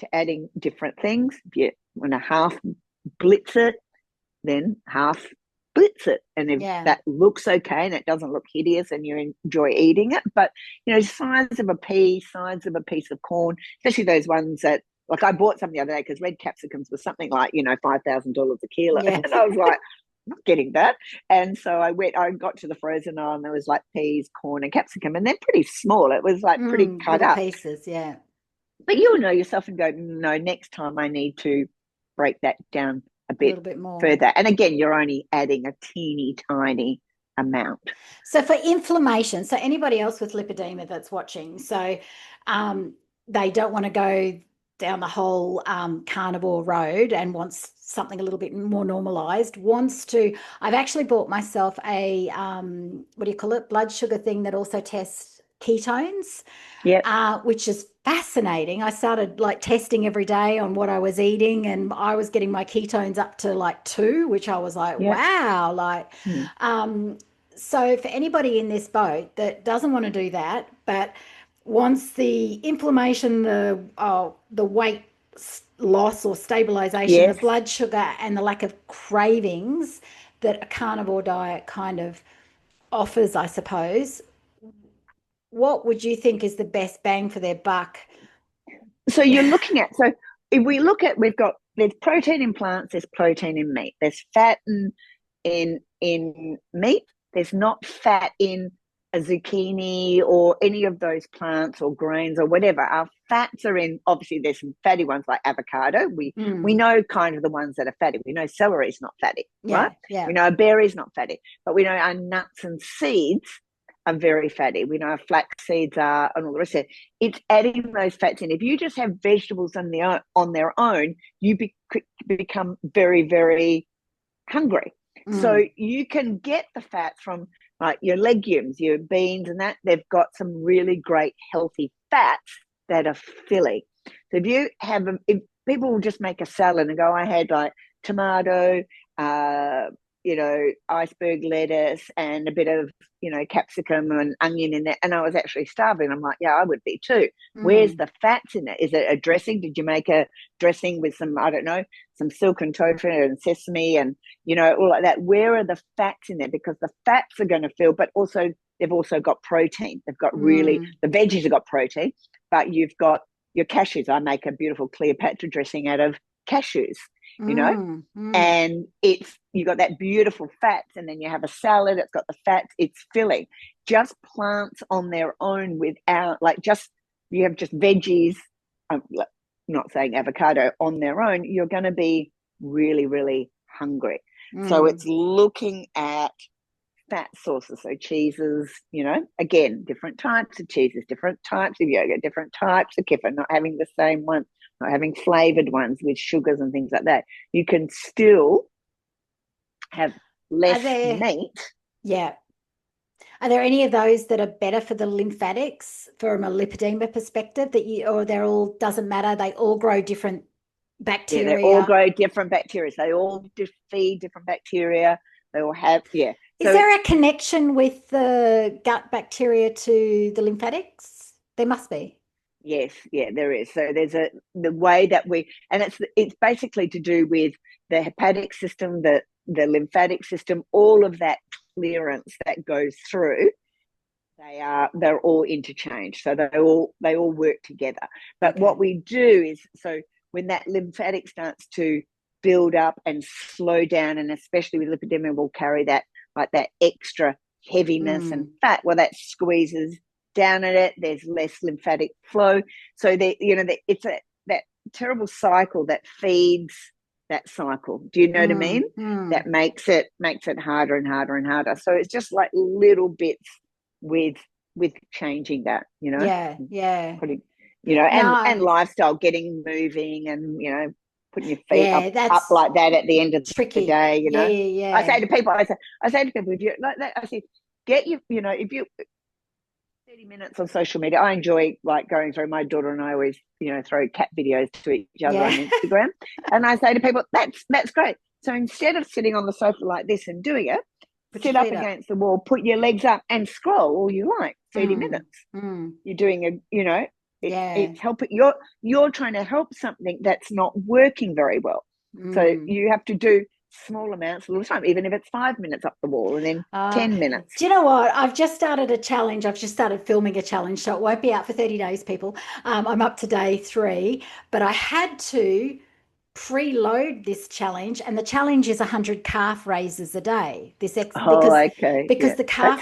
to adding different things. If you want to half blitz it, then half blitz it. And if Yeah. that looks okay and it doesn't look hideous and you enjoy eating it, but size of a pea, size of a piece of corn, especially those ones that, like, I bought some the other day because red capsicums was something like $5,000 a kilo, Yeah. and I was like, I'm not getting that. And so I got to the frozen aisle and there was like peas, corn, and capsicum, and they're pretty small. It was like pretty cut Little up, pieces. Yeah. but you'll know yourself and go, no, next time I need to break that down a A bit little bit more. further. And again, you're only adding a teeny tiny amount. So for inflammation, so anybody else with lipedema that's watching, so um, they don't want to go down the whole carnivore road and wants something a little bit more normalized, wants to, I've actually bought myself a, what do you call it, blood sugar thing that also tests ketones, Yep. which is fascinating. I started like testing every day on what I was eating, and I was getting my ketones up to like 2, which I was like, Yep. wow, like, Mm. um, so for anybody in this boat that doesn't want to do that, but wants the inflammation, the weight loss or stabilization, the Yes. blood sugar, and the lack of cravings that a carnivore diet kind of offers, I suppose, what would you think is the best bang for their buck? So you're looking at, so if we look at, we've got there's protein in plants, there's protein in meat. There's fat in meat. There's not fat in a zucchini or any of those plants or grains or whatever. Our fats are in, obviously there's some fatty ones like avocado. We know kind of the ones that are fatty. We know celery is not fatty, right? We know a berry is not fatty, but we know our nuts and seeds are very fatty. We know our flax seeds are, and all the rest of it. It's adding those fats in. If you just have vegetables on their own, you become very, very hungry. So you can get the fats from like your legumes, your beans, and that they've got some really great healthy fats that are filling. So if people will just make a salad and go, I had like tomato, iceberg lettuce and a bit of, capsicum and onion in there. And I was actually starving. I'm like, yeah, I would be too. Where's the fats in it? Is it a dressing? Did you make a dressing with some, I don't know, some silken tofu and sesame and, all like that? Where are the fats in there? Because the fats are going to fill, but also they've also got protein. They've got the veggies have got protein, but you've got your cashews. I make a beautiful Cleopatra dressing out of cashews, and you got that beautiful fats, and then you have a salad, it's got the fats, it's filling. Just plants on their own without, you have just veggies, I'm not saying avocado, on their own, you're going to be really, really hungry. So it's looking at fat sources, so cheeses, again, different types of cheeses, different types of yogurt, different types of kefir, not having the same one, not having flavored ones with sugars and things like that. You can still have less meat. Yeah. Are there any of those that are better for the lymphatics from a lipedema perspective or they're all, doesn't matter, they all grow different bacteria? Yeah, they all grow different bacteria. They all feed different bacteria. They all have, Is there a connection with the gut bacteria to the lymphatics? There must be. Yes, yeah, there is. So there's the way that and it's basically to do with the hepatic system, the lymphatic system, all of that clearance that goes through. They're all interchanged, so they all work together. But what we do is, so when that lymphatic starts to build up and slow down, and especially with lipedema, will carry that extra heaviness and fat. Well, that squeezes down at it. There's less lymphatic flow. So it's that terrible cycle that feeds that cycle. Do you know what I mean? That makes it harder and harder and harder. So it's just like little bits with changing that, Yeah. Putting, and lifestyle, getting moving, and putting your feet up like that at the end of tricky. the day. Yeah. I say to people, if you like that, I say, get if you 30 minutes on social media. I enjoy going through. My daughter and I always, throw cat videos to each other on Instagram. And I say to people, that's great. So instead of sitting on the sofa like this and doing it, sit up against the wall, put your legs up and scroll all you like, 30 minutes. You're doing it's helping. You're trying to help something that's not working very well. So you have to do small amounts all the time, even if it's 5 minutes up the wall and then 10 minutes. Do you know what? I've just started a challenge. I've just started filming a challenge, so it won't be out for 30 days, people. I'm up to day 3, but I had to preload this challenge, and the challenge is 100 calf raises a day. Because the calf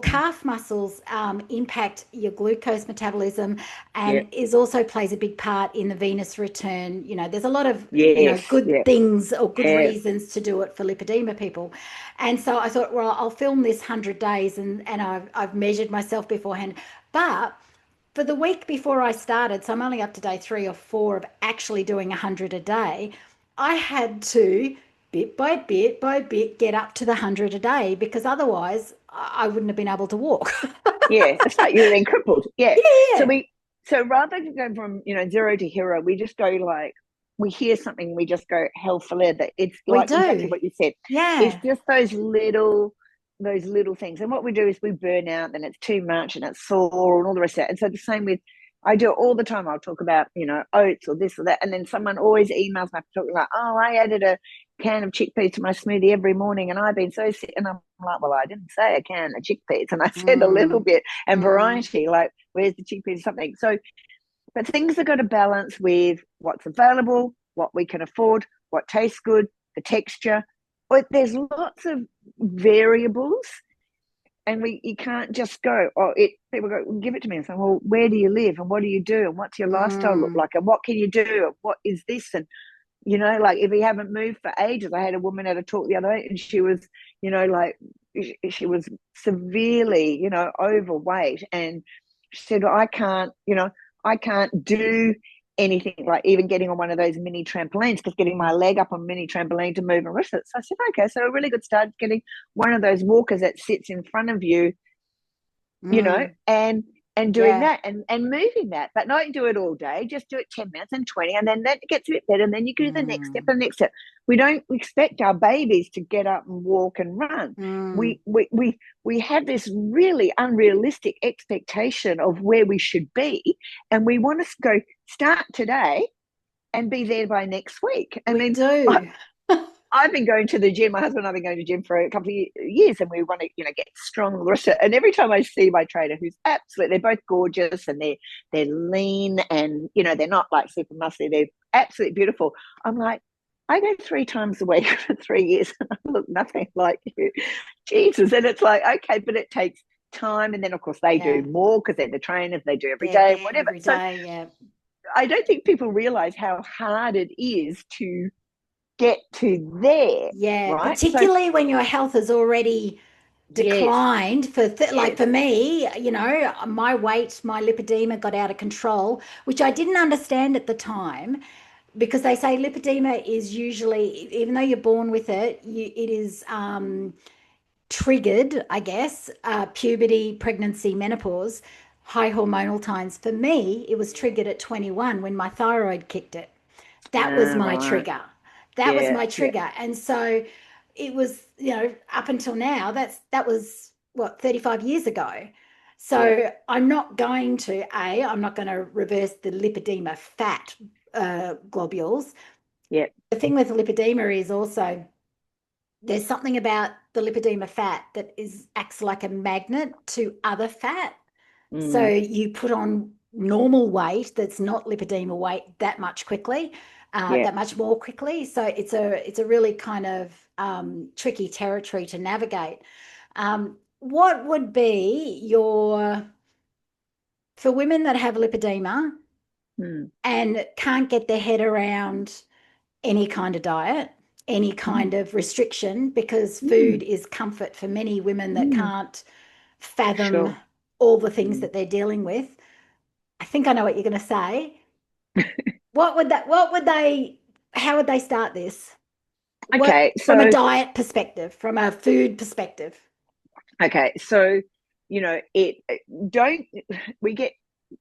calf muscles impact your glucose metabolism, and is also plays a big part in the venous return. There's a lot of good things or good reasons to do it for lipedema people. And so I thought, well, I'll film this 100 days, and I've measured myself beforehand, but for the week before I started, so I'm only up to day 3 or 4 of actually doing 100 a day, I had to bit by bit get up to the 100 a day, because otherwise I wouldn't have been able to walk. It's like you're then crippled. Yeah. So rather than go from 0 to hero, we just go we hear something, we just go hell for leather. It's exactly what you said. Yeah. It's just those little things. And what we do is we burn out, and it's too much, and it's sore, and all the rest of that. And so the same with, I do it all the time. I'll talk about, oats or this or that. And then someone always emails me talking about, oh, I added a can of chickpeas to my smoothie every morning, and I've been so sick. And I'm like, well, I didn't say a can of chickpeas. And I said a little bit, and variety, where's the chickpeas or something. So, but things have got to balance with what's available, what we can afford, what tastes good, the texture. But there's lots of variables, and you can't just go, oh, people go, well, give it to me and say, well, where do you live and what do you do and what's your lifestyle look Mm. like and what can you do and what is this? And like if you haven't moved for ages. I had a woman at a talk the other day, and she was, like she was severely, overweight, and she said, well, I can't do anything like even getting on one of those mini trampolines, because getting my leg up on a mini trampoline to move and risk it. So I said, okay, so a really good start is getting one of those walkers that sits in front of you, Mm. and doing Yeah. that and moving that, but not do it all day. Just do it 10 minutes and 20, and then that gets a bit better. And then you do the next step Mm. and the next step. We don't expect our babies to get up and walk and run. Mm. We have this really unrealistic expectation of where we should be, and we want to go start today and be there by next week. I We mean, do. I've been going to the gym. My husband and I've been going to the gym for a couple of years, and we want to, get strong. And every time I see my trainer, who's absolutely, they're both gorgeous, and they're lean, and they're not like super muscly. They're absolutely beautiful. I'm like, I go 3 times a week for 3 years, and I look nothing like you, Jesus. And it's like, okay, but it takes time, and then of course they do Yeah. more because they're the trainers. They do every They're day, there whatever. every So day. Yeah. I don't think people realize how hard it is to get to there, Yeah. right? So Particularly when your health has already yes, declined like yes, for me, my weight, my lipedema got out of control, which I didn't understand at the time, because they say lipedema is usually, even though you're born with it, it is triggered, I guess, puberty, pregnancy, menopause, high hormonal times. For me, it was triggered at 21 when my thyroid kicked it. That was my right, trigger. That was yeah, my yeah, trigger. And so it was, up until now, that was what, 35 years ago. yeah, So I'm not going to reverse the lipedema fat globules. yeah, The thing with lipedema is also there's something about the lipedema fat that acts like a magnet to other fat. So mm, you put on normal weight that's not lipedema weight that much quickly, yeah, that much more quickly. So it's a really kind of tricky territory to navigate. What would be for women that have lipedema mm, and can't get their head around any kind of diet, any mm, kind of restriction, because food mm, is comfort for many women that mm, can't fathom sure. all the things Mm. that they're dealing with. I think I know what you're going to say. How would they start this? What, Okay, from a so diet perspective, from a food perspective? okay, so it don't we get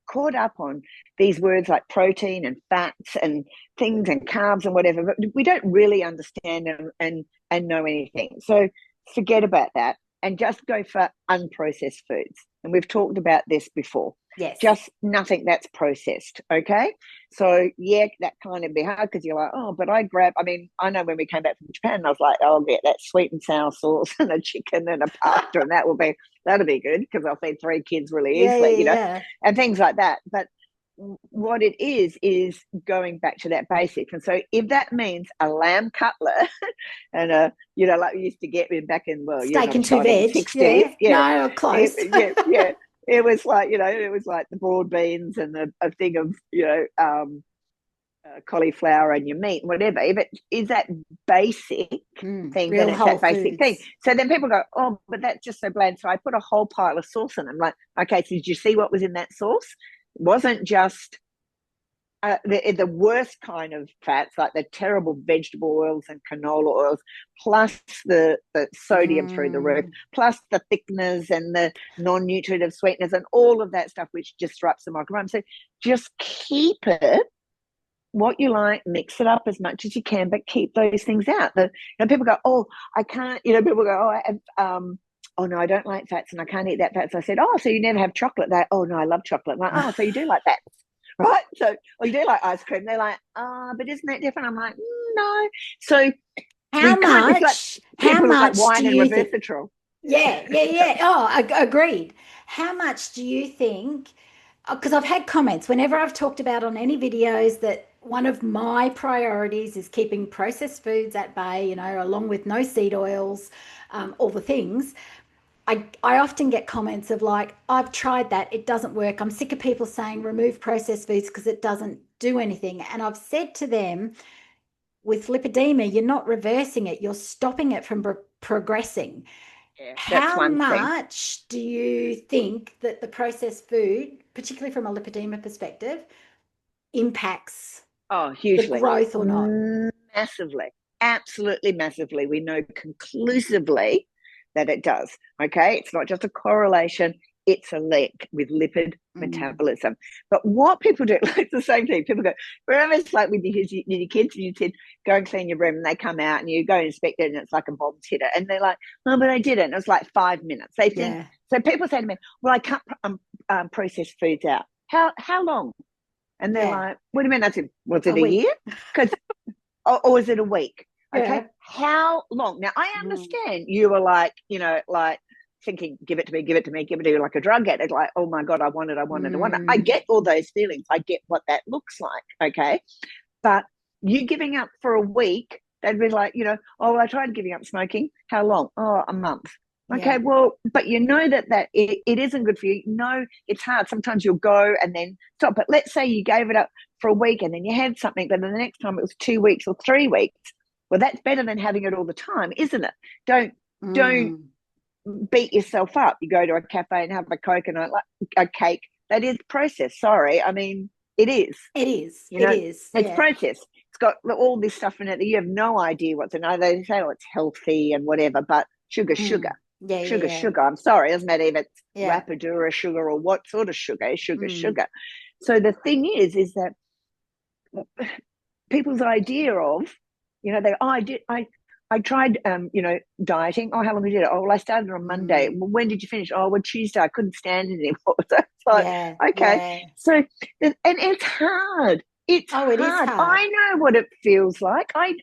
caught up on these words like protein and fats and things and carbs and whatever, but we don't really understand and know anything. So forget about that and just go for unprocessed foods. And we've talked about this before. Yes. Just nothing that's processed. Okay. So yeah, that kind of be hard because you're like, oh, but I mean, I know when we came back from Japan, I was like, oh, I'll get that sweet and sour sauce and a chicken and a pasta, and that'll be good because I'll feed 3 kids really Yeah, easily, yeah, yeah. and things like that. But what it is going back to that basic. And so if that means a lamb cutlet and like we used to get back in, well, you're Steak not a and two child in the veg. 60s. Yeah. Yeah. No, close. Yeah. It was like, it was like the broad beans and a thing of, cauliflower and your meat and whatever. If it is that basic thing, then Real it's whole that basic thing. foods. So then people go, oh, but that's just so bland. So I put a whole pile of sauce in. I'm like, okay, so did you see what was in that sauce? It wasn't just the worst kind of fats, like the terrible vegetable oils and canola oils, plus the sodium through the roof, Mm, plus the thickeners and the non-nutritive sweeteners and all of that stuff, which disrupts the microbiome. So just keep it what you like, mix it up as much as you can, but keep those things out. People go, oh, I can't. People go, oh, I have, oh no, I don't like fats and I can't eat that fat. So I said, oh, so you never have chocolate? They, oh no, I love chocolate. I'm like, oh, so you do like fats, right? So, or you do like ice cream? They're like, but isn't that different? I'm like, no. So we how can't. It's like much? How people like much do wine and you think? resveratrol. Yeah, yeah, yeah. Oh, agreed. How much do you think? Because I've had comments whenever I've talked about on any videos that one of my priorities is keeping processed foods at bay, you know, along with no seed oils, all the things. I often get comments of like, I've tried that, it doesn't work. I'm sick of people saying remove processed foods because it doesn't do anything. And I've said to them, with lipedema, you're not reversing it, you're stopping it from progressing. Yeah, that's How one thing. much do you think that the processed food, particularly from a lipedema perspective, impacts Oh, the hugely, growth or not? massively, absolutely massively. We know conclusively that it does. Okay, it's not just a correlation; it's a link with lipid Mm, metabolism. But what people do, it's the same thing. People go, remember, it's like with your kids, and you said, go and clean your room, and they come out, and you go and inspect it, and it's like a bomb's hit it, and they're like, oh, but I did it, and it's like 5 minutes. They think yeah, so. People say to me, well, I can't process foods out. How long? And they're yeah, like, what do you mean? I said, was a it a week. year? Because, or is it a week? Okay. Yeah. How long? Now, I Mm, understand you were like, like thinking, give it to me, give it to me, give it to you like a drug addict, like, oh my God, I want it, I want it, I want it. I mm, get all those feelings. I get what that looks like. Okay. But you giving up for a week, they'd be like, oh, well, I tried giving up smoking. How long? Oh, a month. Okay, yeah. well, but you know that it isn't good for you. No, it's hard. Sometimes you'll go and then stop. But let's say you gave it up for a week and then you had something, but then the next time it was 2 weeks or 3 weeks. Well, that's better than having it all the time, isn't it? Don't Mm. beat yourself up. You go to a cafe and have a coconut, like a cake. That is processed. Sorry, I mean it is. It is. You It know, is. it's Yeah. processed. It's got all this stuff in it that you have no idea what's in it. They say, oh, it's healthy and whatever, but sugar, sugar, Mm. Yeah. sugar, Yeah. sugar. I'm sorry, doesn't matter if it's Yeah. Rapadura sugar or what sort of sugar, sugar, Mm. sugar. So the thing is that people's idea of, I tried, dieting. Oh, how long did you do it? Oh, well, I started on Monday. Mm. Well, when did you finish? Oh, well, Tuesday. I couldn't stand it anymore. So it's like, Yeah. okay. Yeah. So, and it's hard. It's Oh, it is hard. hard. I know what it feels like. I've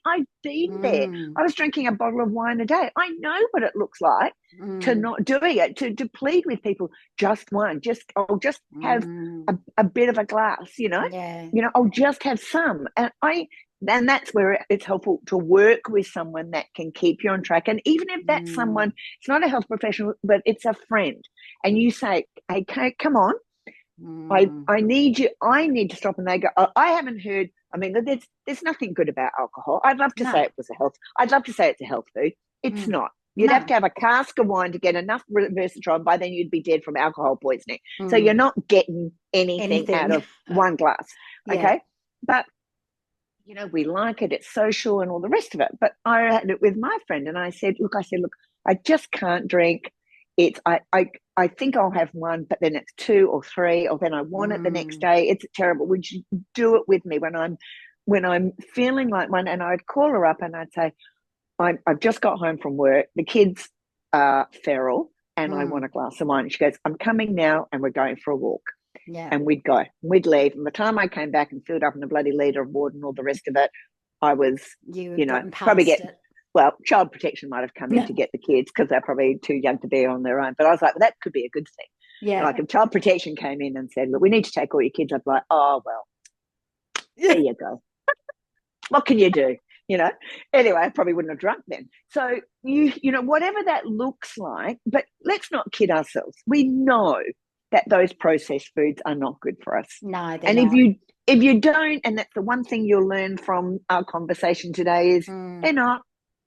been there. Mm. I was drinking a bottle of wine a day. I know what it looks like to Mm. not doing it, to plead with people, just one, I'll just have Mm. a bit of a glass, Yeah. I'll just have some. And that's where it's helpful to work with someone that can keep you on track. And even if that's someone, Mm. it's not a health professional, but it's a friend, and you say, hey, come on, Mm. I need you, I need to stop. And they go, oh, I haven't heard. I mean, there's nothing good about alcohol. I'd love to say No. it was a health. I'd love to say it's a health food. It's Mm. not. You'd have No. to have a cask of wine to get enough resveratrol. By then, you'd be dead from alcohol poisoning. So you're Mm. not getting anything out Anything. of one glass. Yeah. Okay. But we like it, it's social and all the rest of it. But I had it with my friend and I said, look, I just can't drink. It's I think I'll have one, but then it's two or three, or then I want it the next Mm. day. It's terrible. Would you do it with me when I'm feeling like one? And I'd call her up and I'd say, I've just got home from work. The kids are feral and I want Mm. a glass of wine. And she goes, I'm coming now and we're going for a walk. Yeah. And we'd go, we'd leave. And by the time I came back and filled up in a bloody litre of water and all the rest of it, I was, You have gotten probably past get, it. well, child protection might have come in No. to get the kids because they're probably too young to be on their own. But I was like, well, that could be a good thing. Like Yeah. if child protection came in and said, look, we need to take all your kids, I'd be like, oh, well, there you go. What can you do? Anyway, I probably wouldn't have drunk then. So whatever that looks like, but let's not kid ourselves. We know that those processed foods are not good for us. No, they're And if not. you don't, and that's the one thing you'll learn from our conversation today is Mm.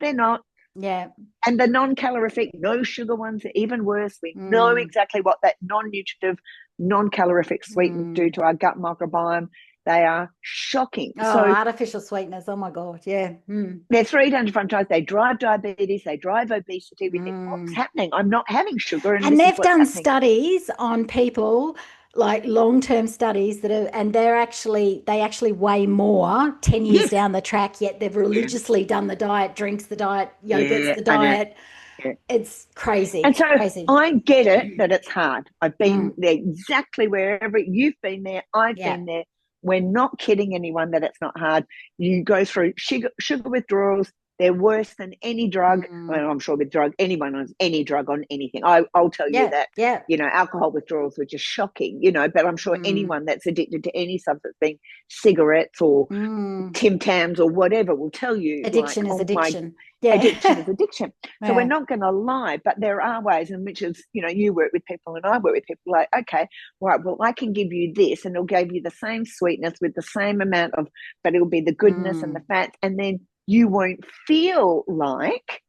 they're not. Yeah. And the non-calorific, no sugar ones are even worse. We know Mm. exactly what that non-nutritive, non-calorific sweeteners do Mm. to our gut microbiome. They are shocking. Oh, So artificial sweeteners. Oh my God. Yeah. Mm. they're three different types. They drive diabetes, they drive obesity. We think, what's Mm. happening? I'm not having sugar, and And this is they've what's done happening. studies on people, like long-term studies that are, and they actually weigh more 10 years Yes. down the track, yet they've Yeah. religiously done the diet, drinks the diet, yogurts Yeah, the I know. diet. Yeah. It's And crazy, so crazy. I get it that it's hard. I've been Mm. there exactly wherever you've been there. I've Yeah. been there. We're not kidding anyone that it's not hard. You go through sugar withdrawals. They're worse than any drug. Mm. Well, I'm sure with drug, anyone on any drug on anything. I'll tell you Yeah, that, yeah. alcohol withdrawals were just shocking, but I'm sure Mm. anyone that's addicted to any substance, being cigarettes or Mm. Tim Tams or whatever, will tell you, like, Addiction is oh my, addiction. Yeah. addiction is addiction. So we're Yeah. not going to lie, but there are ways in which is, you work with people and I work with people, like, okay, right, well, I can give you this and it'll give you the same sweetness with the same amount of, but it'll be the goodness and the Mm. fats, and then you won't feel like,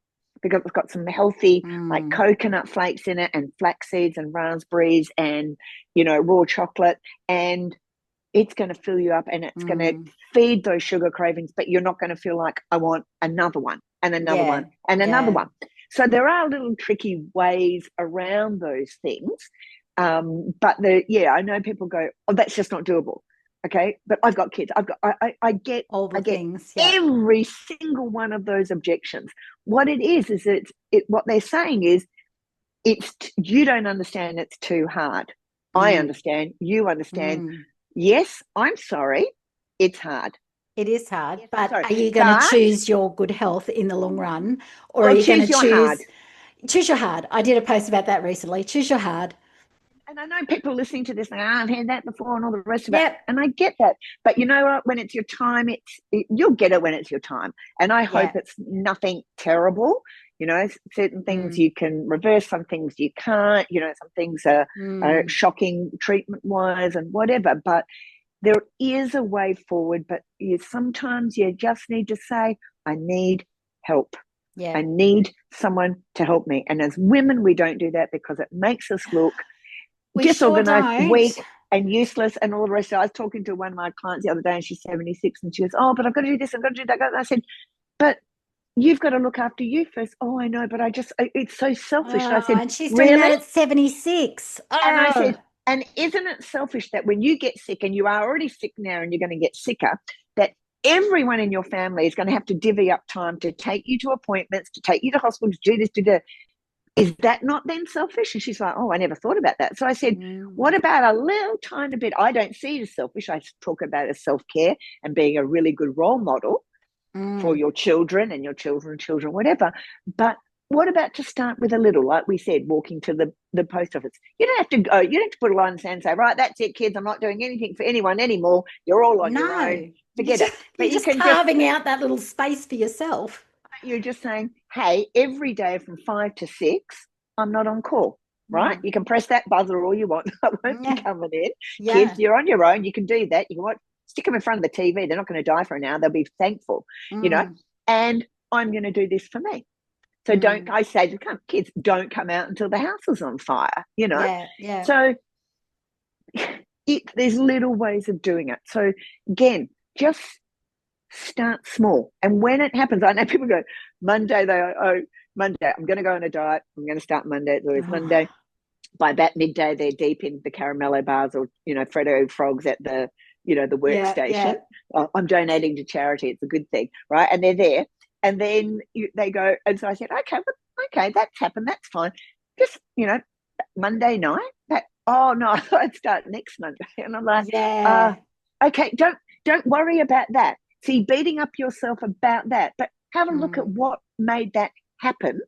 because it's got some healthy, like, Mm. coconut flakes in it and flax seeds and raspberries and, raw chocolate, and it's going to fill you up and it's going to Mm. feed those sugar cravings, but you're not going to feel like, I want another one and another Yeah. one and another Yeah. one. So there are little tricky ways around those things. But I know people go, oh, that's just not doable. Okay. But I've got kids. I get, All the I get things. Yeah. every single one of those objections. What it is what they're saying is, you don't understand, it's too hard. I Mm. understand, you understand. Mm. Yes, I'm sorry, it's hard. It is hard, Yes, I'm but sorry. are you going to But choose your good health in the long run, or are or you going to choose your hard. choose your hard? I did a post about that recently. Choose your hard. And I know people listening to this, and I've heard that before and all the rest of it. Yep. And I get that. But you know what? When it's your time, you'll get it when it's your time. And I hope Yeah. it's nothing terrible. Certain things Mm. you can reverse, some things you can't. Some things are Mm. shocking treatment wise and whatever. But there is a way forward. But sometimes you just need to say, I need help. Yeah. I need someone to help me. And as women, we don't do that because it makes us look We sure disorganized, don't. weak, and useless, and all the rest. So I was talking to one of my clients the other day, and she's 76, and she goes, "Oh, but I've got to do this, I've got to do that." And I said, "But you've got to look after you first." "Oh, I know, but it's so selfish." And I Oh, said, and she's doing that "Really?" at 76. And I Oh, said, "And isn't it selfish that when you get sick, and you are already sick now, and you're going to get sicker, that everyone in your family is going to have to divvy up time to take you to appointments, to take you to hospital, to do this, to do that? Is that not then selfish?" And she's like, "Oh, I never thought about that." So I said, mm. what about a little tiny bit? I don't see it as selfish. I talk about it as self-care and being a really good role model for Mm. your children and your children, whatever. But what about to start with a little, like we said, walking to the post office? You don't have to go, you don't have to put a line in the sand and say, right, that's it, kids, I'm not doing anything for anyone anymore. You're all on your own. No, Forget it. you're But you just can just, carving out that little space for yourself. you're just saying, hey, every day from 5 to 6, I'm not on call, right? Mm. You can press that buzzer all you want. I won't be Yeah, coming in. Kids, yeah. you're on your own. You can do that. You can watch, stick them in front of the TV. They're not going to die for an hour. They'll be thankful, you know. Mm. And I'm going to do this for me. So don't, Mm. I say to kids, don't come out until the house is on fire, you know. Yeah, yeah. So there's little ways of doing it. So again, just start small. And when it happens, I know people go, Monday, Monday, I'm going to go on a diet. I'm going to start Monday. It's always Oh, Monday. By about midday, they're deep in the caramello bars or, Freddo frogs at the, the yeah, yeah. workstation. I'm donating to charity. It's a good thing, right? And they're there. And then they go, and so I said, okay, that's happened. That's fine. Just, Monday night, oh no, I'd start next Monday. And I'm like, Yeah. okay, don't worry about that. See, beating up yourself about that, but have a look at Mm. what made that happen,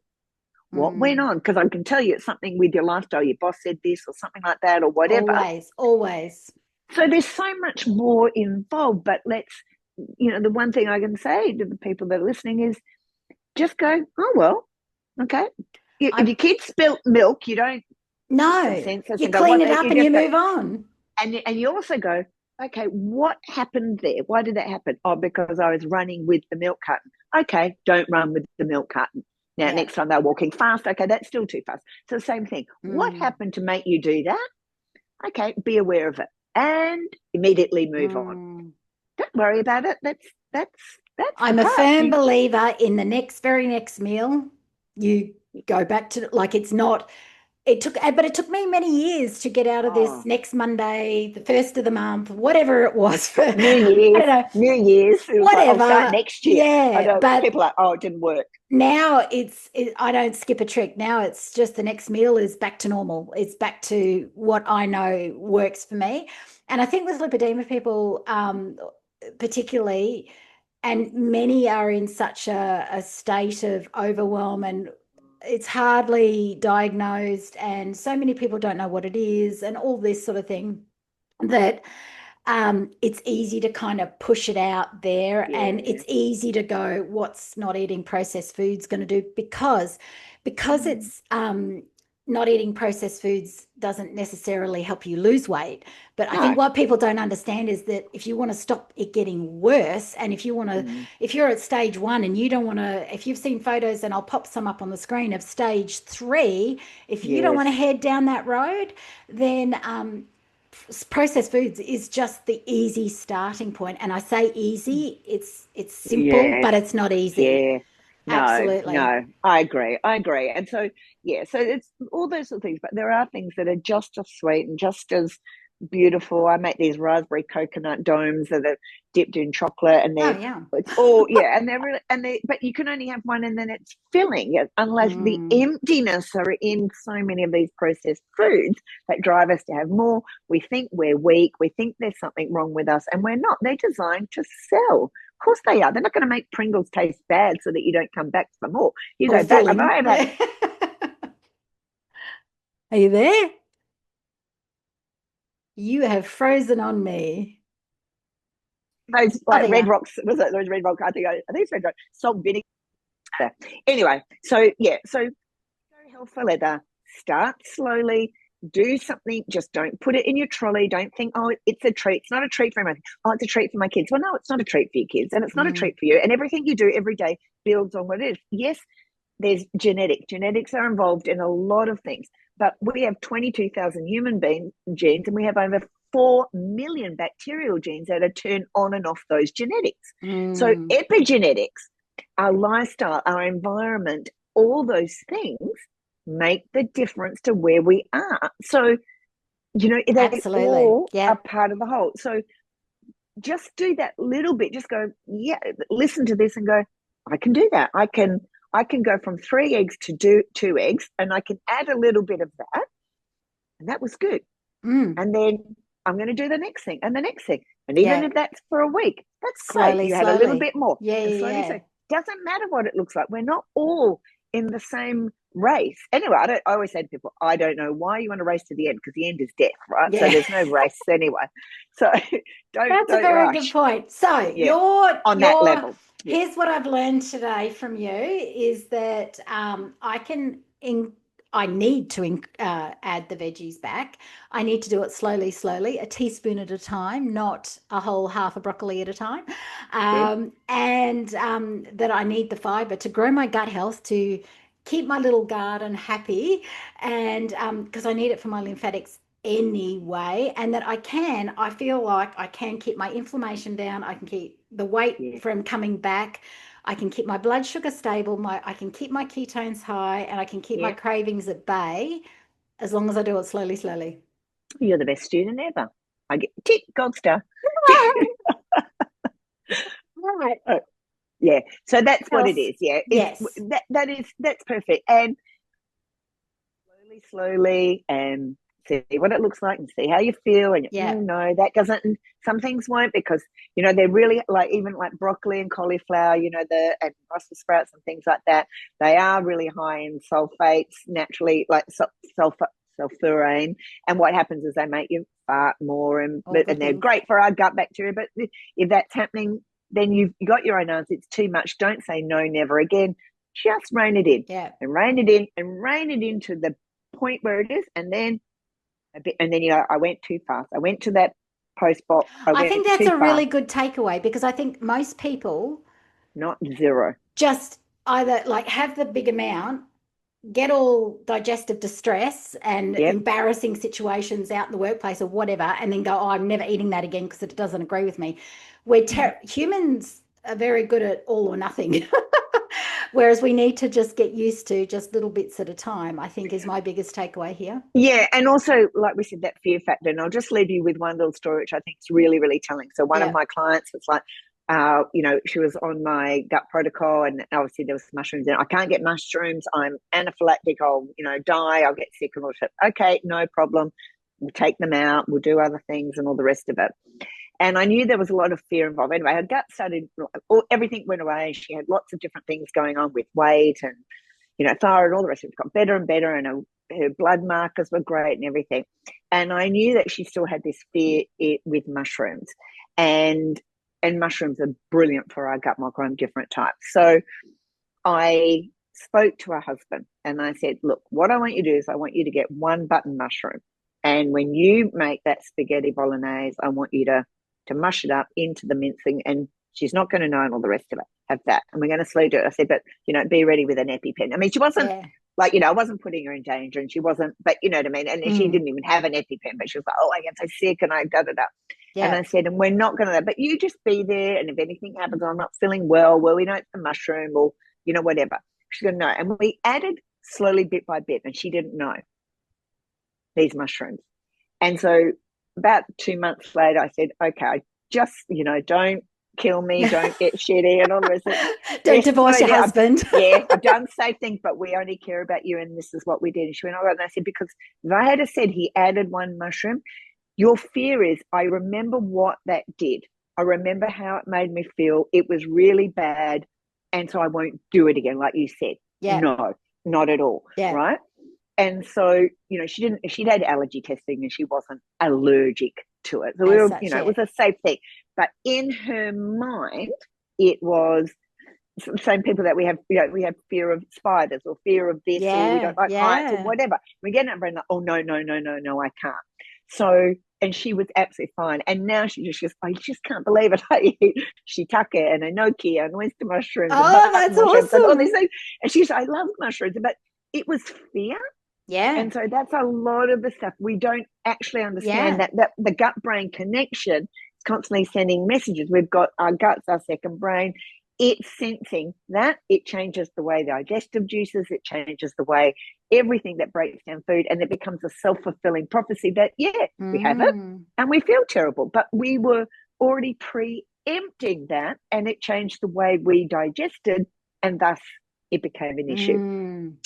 what went Mm. on, because I can tell you it's something with your lifestyle. Your boss said this or something like that or whatever. Always, always. So there's so much more involved, but the one thing I can say to the people that are listening is just go, oh, well, okay. If I your kid spilt milk, you don't put some no. sense You and go, clean what? it up You and you just go, move on. and you also go, okay, what happened there? Why did that happen? Oh, because I was running with the milk carton. Okay, don't run with the milk carton. Now, Yeah. next time they're walking fast, okay, that's still too fast. So same thing. What Mm. happened to make you do that? Okay, be aware of it and immediately move on. Mm. Don't worry about it. That's the I'm a part. firm believer in the very next meal, you go back to like it's not. But it took me many years to get out of this Oh, next Monday, the first of the month, whatever it was for, New I Year's, don't know, New Year's. It was like, I'll start whatever. next year. I Yeah. know But people are like, oh, it didn't work. now I don't skip a trick. Now it's just the next meal is back to normal. It's back to what I know works for me. And I think with lipedema people, particularly, and many are in such a state of overwhelm, and it's hardly diagnosed, and so many people don't know what it is, and all this sort of thing, that it's easy to kind of push it out there, and Yeah. it's easy to go, what's not eating processed foods going to do? Because Mm. it's not eating processed foods doesn't necessarily help you lose weight. But I think No. what people don't understand is that if you want to stop it getting worse, and if you want to, Mm. if you're at stage one and you don't want to, if you've seen photos, and I'll pop some up on the screen of stage three, if you don't Yes. want to head down that road, then processed foods is just the easy starting point. And I say easy, it's simple, Yes. but it's not easy. Yeah. No, Absolutely. no, I agree. I agree. And so, yeah, so it's all those sort of things, but there are things that are just as sweet and just as beautiful. I make these raspberry coconut domes that are dipped in chocolate, and Oh they're, yeah. it's all, yeah, and they're really, and they, but you can only have one, and then it's filling, unless the Mm. emptiness are in so many of these processed foods that drive us to have more. We think we're weak, we think there's something wrong with us, and we're not. They're designed to sell. Of course they are. They're not going to make Pringles taste bad so that you don't come back for more. You Or go back. If filling. I ever, Yeah. Are you there? You have frozen on me. those Oh, like there you red are. rocks, was it those red rocks? I think it's red rock, salt vinegar. Anyway, so yeah, so go hell for leather. Start slowly. Do something. Just don't put it in your trolley. Don't think, oh, it's a treat. It's not a treat for everyone. Oh, it's a treat for my kids. Well, no, it's not a treat for your kids, and it's not a Mm. treat for you. And everything you do every day builds on what it is. Yes, there's genetics. Genetics are involved in a lot of things, but we have 22,000 human genes, and we have over 4 million bacterial genes that are turned on and off those genetics. So Mm. epigenetics, our lifestyle, our environment, all those things make the difference to where we are. So, they Absolutely. all are Yeah. part of the whole. So just do that little bit. Just go, yeah, listen to this and go, I can do that. I can go from 3 eggs to do 2 eggs, and I can add a little bit of that. And that was good. Mm. And then I'm going to do the next thing and the next thing. And even Yeah. if that's for a week, that's great. Slowly, You have a little slowly. bit more Yeah, and yeah, slowly yeah. say, doesn't matter what it looks like. We're not all in the same race. Anyway, I always say to people, I don't know why you want to race to the end, because the end is death, right? So Yeah. there's no race anyway. So don't That's a don't very good rush. point. So Yeah, on that level. Yeah, here's what I've learned today from you is that I need to add the veggies back. I need to do it slowly, slowly, a teaspoon at a time, not a whole half a broccoli at a time. good. And that I need the fiber to grow my gut health, to keep my little garden happy, and because I need it for my lymphatics anyway, and that I feel like I can keep my inflammation down, I can keep the weight Yeah, from coming back, I can keep my blood sugar stable, I can keep my ketones high, and I can keep my yeah. cravings at bay, as long as I do it slowly, slowly. You're the best student ever. I get tick, gold star. Right. Oh, yeah. So that's what it Else. is. Yeah. It's Yes. that's perfect. And slowly, and see what it looks like and see how you feel. And Yeah. no, that doesn't. Some things won't, because they're really, like, even like broccoli and cauliflower. And Brussels sprouts and things like that. They are really high in sulfates naturally, like sulfur sulfurane. And what happens is they make you fart more, and All the they're things. great for our gut bacteria. But if that's happening, then you've got your own answer. It's too much. Don't say no, never again. Just rein it in, Yeah. and rein it in, and rein it into the point where it is, and then a bit, and then I went too fast. I went to that post box. I I think went that's too a really fast, good takeaway, because I think most people not zero. just either like have the big amount, get all digestive distress and Yep. embarrassing situations out in the workplace or whatever, and then go, oh, I'm never eating that again because it doesn't agree with me. Humans are very good at all or nothing. Whereas we need to just get used to just little bits at a time, I think, is my biggest takeaway here. Yeah, and also, like we said, that fear factor. And I'll just leave you with one little story, which I think is really, really telling. So one of Yeah. my clients was like, she was on my gut protocol, and obviously there was mushrooms in it. I can't get mushrooms. I'm anaphylactic. I'll, die. I'll get sick and all that. Okay, no problem. We'll take them out. We'll do other things and all the rest of it. And I knew there was a lot of fear involved. Anyway, her gut started, everything went away. She had lots of different things going on with weight and, thyroid and all the rest of it. Got better and better, and her blood markers were great and everything. And I knew that she still had this fear with mushrooms. And mushrooms are brilliant for our gut microbiome, different types. So I spoke to her husband and I said, look, what I want you to do is I want you to get one button mushroom. And when you make that spaghetti bolognese, I want you to mush it up into the mincing, and she's not going to know and all the rest of it. Have that. And we're going to slowly do it. I said, but, be ready with an EpiPen. I mean, she wasn't I wasn't putting her in danger, and she wasn't, but you know what I mean? And she didn't even have an EpiPen, but she was like, oh, I get so sick and I da-da-da. Yeah. And I said, and we're not going to, but you just be there. And if anything happens, I'm not feeling well, we know it's a mushroom or, whatever. She's going to know. And we added slowly bit by bit, and she didn't know these mushrooms. And so about 2 months later, I said, okay, I just, don't kill me, don't get shitty and all the rest of it. Don't divorce your husband. I've done safe things, but we only care about you, and this is what we did. And she went, all right. And I said, because if I had said he added one mushroom, your fear is, I remember what that did. I remember how it made me feel. It was really bad. And so I won't do it again, like you said. Yeah. No, not at all. Yeah. Right. And so, she'd had allergy testing and she wasn't allergic to it. So it was a safe thing. But in her mind, it was the same people that we have, we have fear of spiders or fear of this, or we don't like heights or whatever. We get up and like, oh, no, I can't. So, and she was absolutely fine. And now she just, I just can't believe it. Shiitake and enoki and oyster mushrooms. Oh, that's awesome. And all these things. And she's, I love mushrooms, but it was fear. Yeah. And so that's a lot of the stuff we don't actually understand, that the gut brain connection is constantly sending messages. We've got our guts, our second brain. It's sensing that. It changes the way the digestive juices, it changes the way everything that breaks down food, and it becomes a self-fulfilling prophecy that, we have it and we feel terrible, but we were already preempting that, and it changed the way we digested, and thus it became an issue.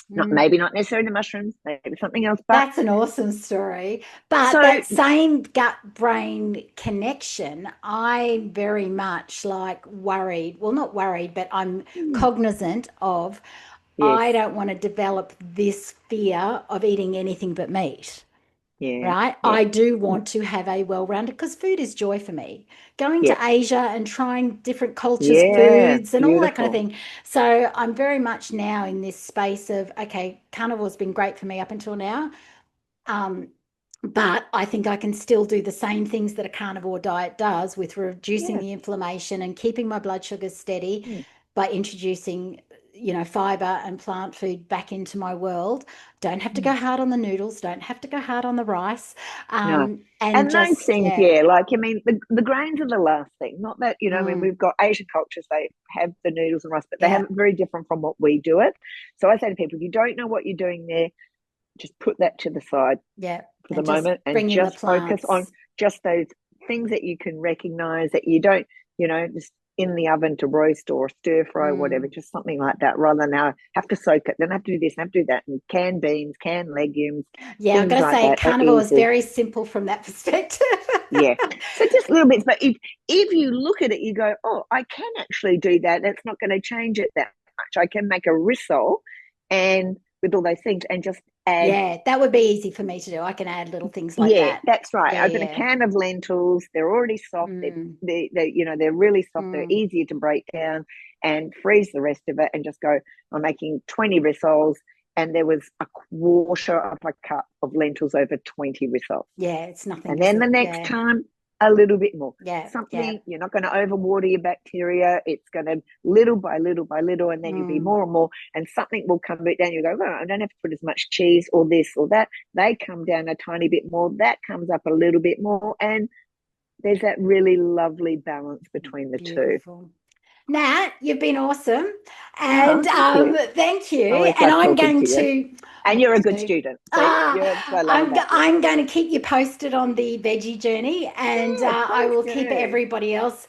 Maybe not necessarily the mushrooms, maybe something else. But that's an awesome story. But that same gut-brain connection, I'm very much worried. Well, not worried, but I'm cognizant of. Yes. I don't want to develop this fear of eating anything but meat. Yeah, right. Yeah. I do want to have a well-rounded, because food is joy for me. Going to Asia and trying different cultures, foods and all that kind of thing. So I'm very much now in this space of, okay, carnivore's been great for me up until now. But I think I can still do the same things that a carnivore diet does, with reducing the inflammation and keeping my blood sugars steady by introducing fiber and plant food back into my world. Don't have to go hard on the noodles, don't have to go hard on the rice. No. And just, those things, the grains are the last thing. Not that, I mean, we've got Asian cultures, they have the noodles and rice, but they have it very different from what we do it. So I say to people, if you don't know what you're doing there, just put that to the side for the moment, and just focus on just those things that you can recognize, that you don't, just in the oven to roast or stir fry, whatever, just something like that, rather than now have to soak it, then have to do this, have to do that, and canned beans, canned legumes. Yeah, I've got to say, carnivore is very simple from that perspective. So just little bits, but if you look at it, you go, oh, I can actually do that. That's not going to change it that much. I can make a risotto and with all those things and just add. Yeah, that would be easy for me to do. I can add little things like that. Yeah, that's right. Open a can of lentils. They're already soft. They're really soft. They're easier to break down, and freeze the rest of it and just go, I'm making 20 rissoles, and there was a quarter of a cup of lentils over 20 rissoles. Yeah, it's nothing. And then the next time, a little bit more. Something you're not going to overwater your bacteria. It's going to little by little by little, and then you'll be more and more, and something will come back down. You go, oh, I don't have to put as much cheese or this or that. They come down a tiny bit more. That comes up a little bit more, and there's that really lovely balance between the two. Nat, you've been awesome, and thank you. And I'm going to. And you're a good student. So I'm going to keep you posted on the veggie journey, and I will keep everybody else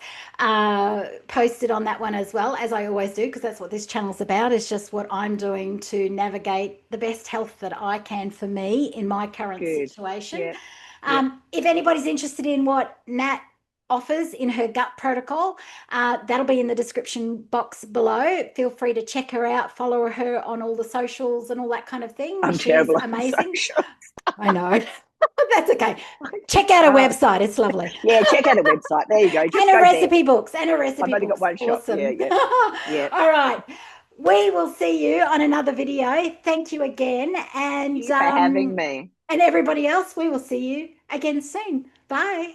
posted on that one as well, as I always do, because that's what this channel's about. Is just what I'm doing to navigate the best health that I can for me in my current situation. If anybody's interested in what Nat offers in her gut protocol. That'll be in the description box below. Feel free to check her out, follow her on all the socials and all that kind of thing. I'm She's terrible on amazing. social. I know. That's okay. Check out her website. It's lovely. Yeah, check out her website. There you go. Just And her go recipe there. books. And her I've recipe only got books. one shop. Awesome. Yeah. Yeah. All right. We will see you on another video. Thank you again. Thank you for having me. And everybody else, we will see you again soon. Bye.